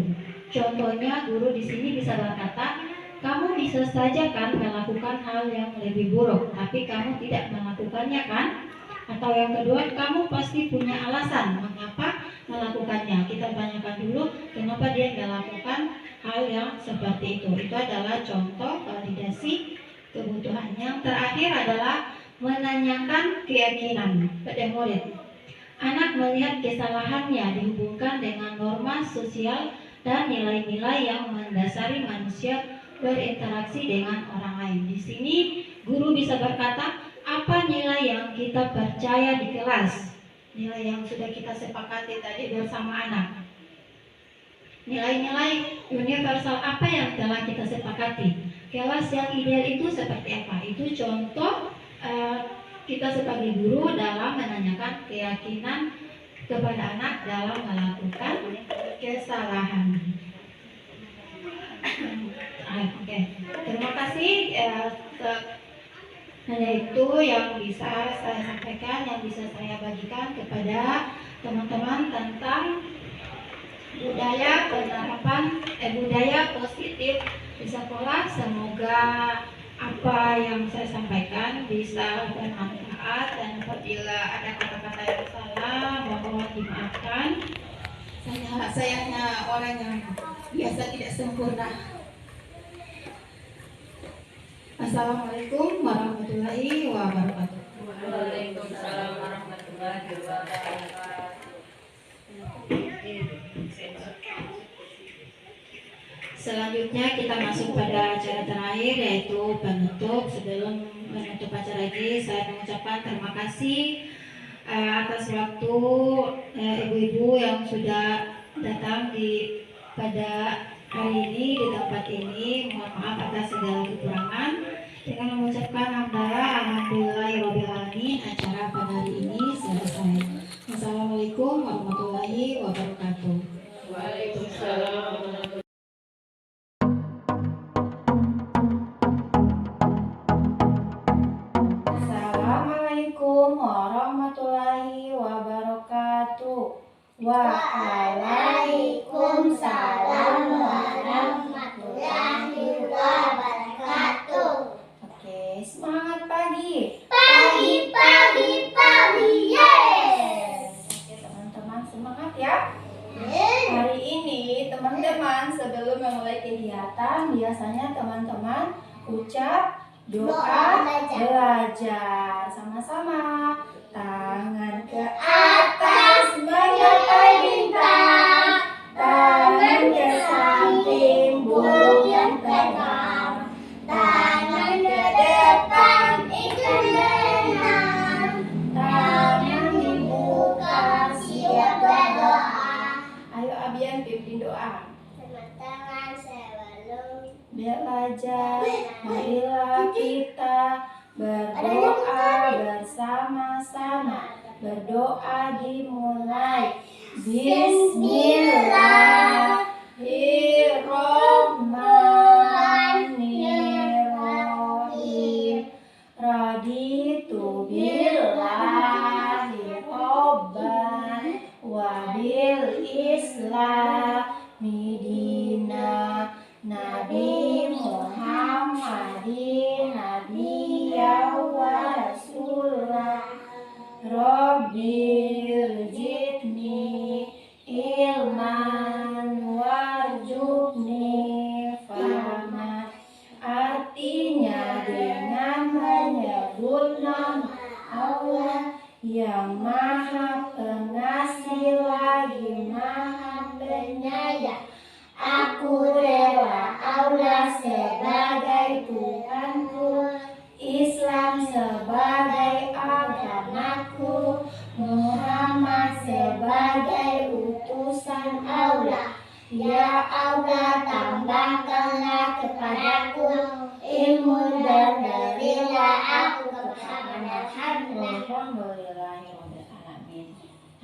Contohnya, guru di sini bisa berkata, kamu bisa saja kan melakukan hal yang lebih buruk, tapi kamu tidak melakukannya kan? Atau yang kedua, kamu pasti punya alasan mengapa melakukannya. Kita tanyakan dulu kenapa dia melakukan hal yang seperti itu. Itu adalah contoh validasi kebutuhan. Yang terakhir adalah menanyakan keyakinan pada murid. Anak melihat kesalahannya dihubungkan dengan norma sosial dan nilai-nilai yang mendasari manusia berinteraksi dengan orang lain. Di sini guru bisa berkata, apa nilai yang kita percaya di kelas? Nilai yang sudah kita sepakati tadi bersama anak. Nilai-nilai universal apa yang telah kita sepakati? Kelas yang ideal itu seperti apa? Itu contoh kita sebagai guru dalam menanyakan keyakinan kepada anak dalam melakukan kesalahan. Oke. Terima kasih. Hanya itu yang bisa saya sampaikan, yang bisa saya bagikan kepada teman-teman tentang budaya penerapan budaya positif di sekolah. Semoga apa yang saya sampaikan bisa bermanfaat, dan apabila ada kata-kata yang salah mohon dimaafkan. Saya hanya orang yang biasa tidak sempurna. Assalamualaikum warahmatullahi wabarakatuh. Waalaikumsalam warahmatullahi wabarakatuh. Selanjutnya kita masuk pada acara terakhir, yaitu penutup. Sebelum menutup acara ini, saya mengucapkan terima kasih atas waktu ibu-ibu yang sudah datang pada hari ini di tempat ini. Mohon maaf atas segala kekurangan. Dengan mengucapkan alhamdulillahirabbil alamin, acara pada hari ini selesai. Wassalamualaikum warahmatullahi wabarakatuh. Waalaikumsalam. Assalamualaikum warahmatullahi wabarakatuh. Waalaikumsalam warahmatullahi wabarakatuh. Oke, semangat pagi. Pagi, pagi, pagi, yes. Oke, teman-teman, semangat. biasanya teman-teman ucap doa belajar. Sama-sama. Tangan ke atas menggapai bintang, tangan ke samping burung yang terbang, tangan ke depan ikan berenang, tangan dibuka siap berdoa. Ayo Abian pimpin doa. Teman-teman sebelum Belajar, marilah kita berdoa bersama-sama. Berdoa dimulai. Bismillahirrahmanirrahim. Raditu billahi robban wa bil islami dina. Nabi Muhammadin nabiyya wa rasulah. Rabbil zidni ilman warzuqni fahma. Artinya dengan menyebut nama Allah yang maha pengasih lagi maha penyayang. Aku rela Allah sebagai Tuhanku, Islam sebagai agamaku, Muhammad sebagai utusan Allah. Ya Allah, tambahkanlah kepadaku ilmu dan berilah aku kepahaman. Alhamdulillahirrahmanirrahim.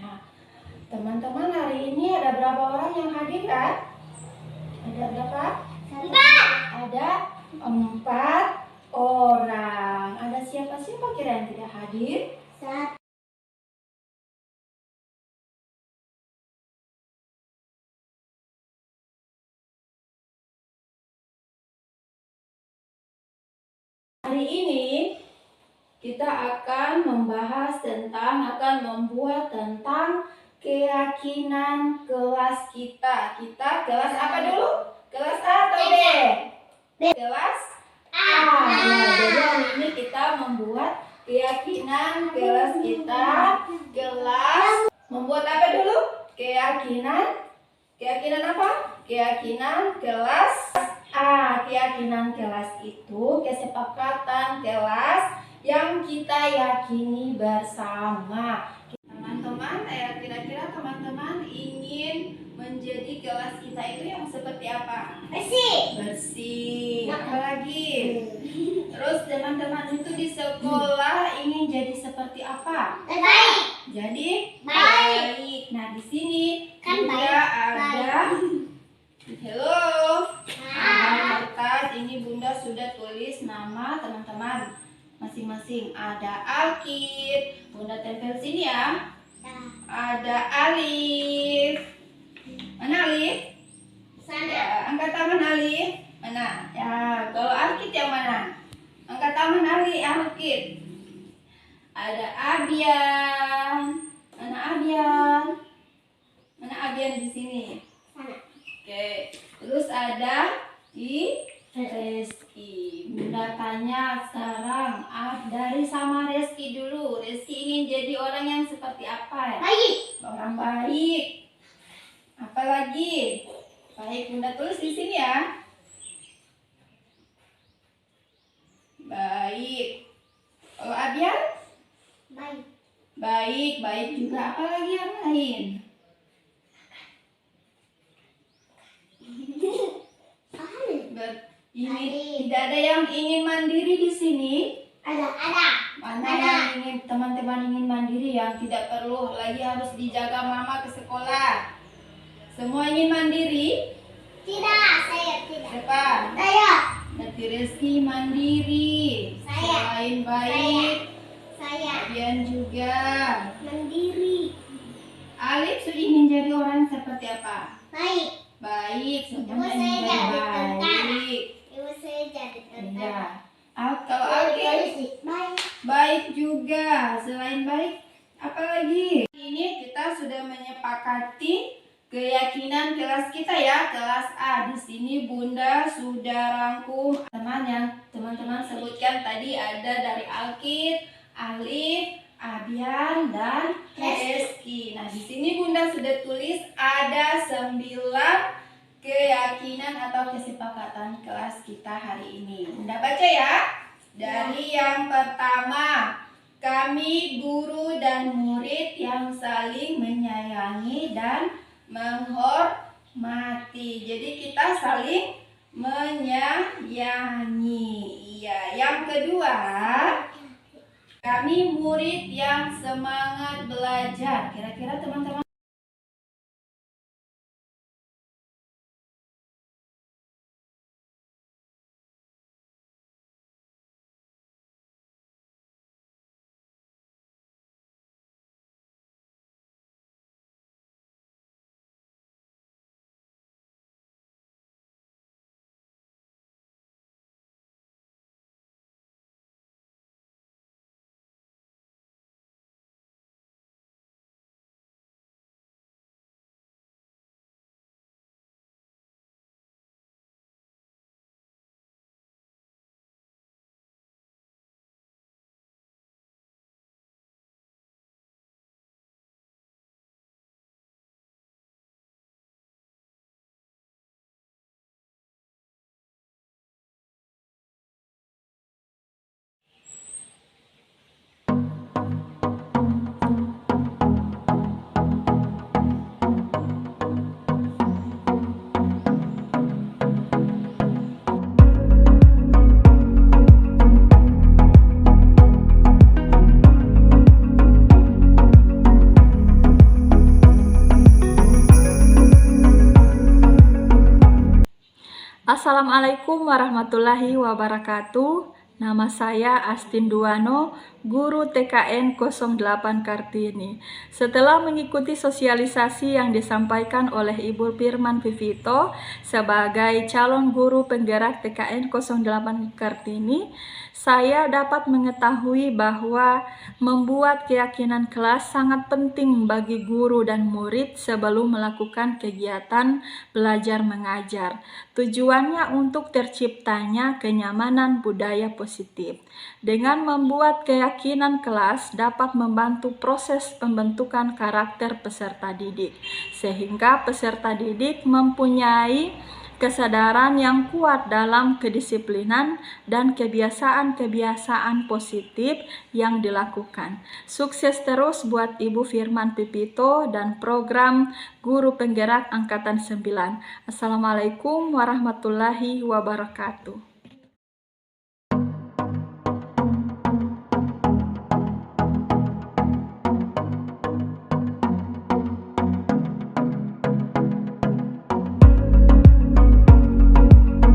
Nah, teman-teman, hari ini ada berapa orang yang hadir kan? Ada berapa? 4. Ada 4 orang. Ada siapa-siapa kira yang tidak hadir? 1. Hari ini kita akan membahas akan membuat tentang keyakinan kelas kita. Kita kelas apa dulu? Kelas A atau B? Kelas A. Nah, jadi hari ini kita membuat keyakinan kelas kita. Membuat apa dulu? Keyakinan apa? Keyakinan kelas A. Keyakinan kelas itu kesepakatan kelas yang kita yakini bersama. Teman-teman, kira-kira teman-teman ingin menjadi kelas kita itu yang seperti apa? Bersih. Apa lagi? Terus teman-teman itu di sekolah ingin jadi seperti apa? Baik. Jadi Baik. Nah, di sini Kan juga baik. ada. Halo. Hai. Kertas ini Bunda sudah tulis nama teman-teman masing-masing. Ada Alkit. Bunda tempel sini ya. Ada Alif. Mana Alif? Sana. Ya, angkat tangan Alif. Mana? Ya, kalau Alkit yang mana? Angkat tangan Alkit. Ada Abian. Mana Abian? Mana Abian di sini? Sana. Oke. Terus ada Reski. Bunda tanya sekarang dari sama Reski dulu. Reski ingin jadi orang yang seperti apa ya? Baik. Orang baik. Apalagi? Baik, Bunda tulis di sini ya. Baik. Kalau Abian? Baik. Baik juga. Apalagi yang lain? Ini tidak ada yang ingin mandiri di sini. Ada. Mana yang ingin teman-teman ingin mandiri yang tidak perlu lagi harus dijaga mama ke sekolah? Semua ingin mandiri? Tidak, saya tidak. Siapa? Saya. Nanti Reski mandiri. Saya. Selain baik, Saya Abian juga. mandiri. Alif sudah ingin jadi orang seperti apa? Baik. Baik, Ibu semuanya saya ingin jadi jadi tentara. baik. Ibu saya jadi Iya. tentara. Kalau Alif Polisi. Baik. baik juga. Selain baik, apa lagi? Ini kita sudah menyepakati keyakinan keyakinan kelas kita ya, kelas A. Di sini Bunda sudah rangkum teman yang teman-teman sebutkan tadi, ada dari Alkit, Alif, Abian, dan Reski. Nah, di sini Bunda sudah tulis ada 9 keyakinan atau kesepakatan kelas kita hari ini. Bunda baca ya. Dari yang pertama, kami guru dan murid yang saling menyayangi dan menghormati. Jadi kita saling menyayangi. Iya. Yang kedua, kami murid yang semangat belajar. Kira-kira teman-teman Assalamualaikum warahmatullahi wabarakatuh. Nama saya Astin Duano, guru TKN 08 Kartini. Setelah mengikuti sosialisasi yang disampaikan oleh Ibu Firman Vivito sebagai calon guru penggerak TKN 08 Kartini, saya dapat mengetahui bahwa membuat keyakinan kelas sangat penting bagi guru dan murid sebelum melakukan kegiatan belajar mengajar. Tujuannya untuk terciptanya kenyamanan budaya positif. Dengan membuat keyakinan kelas dapat membantu proses pembentukan karakter peserta didik, sehingga peserta didik mempunyai kesadaran yang kuat dalam kedisiplinan dan kebiasaan-kebiasaan positif yang dilakukan. Sukses terus buat Ibu Firman Pipito dan program Guru Penggerak Angkatan 9. Assalamualaikum warahmatullahi wabarakatuh.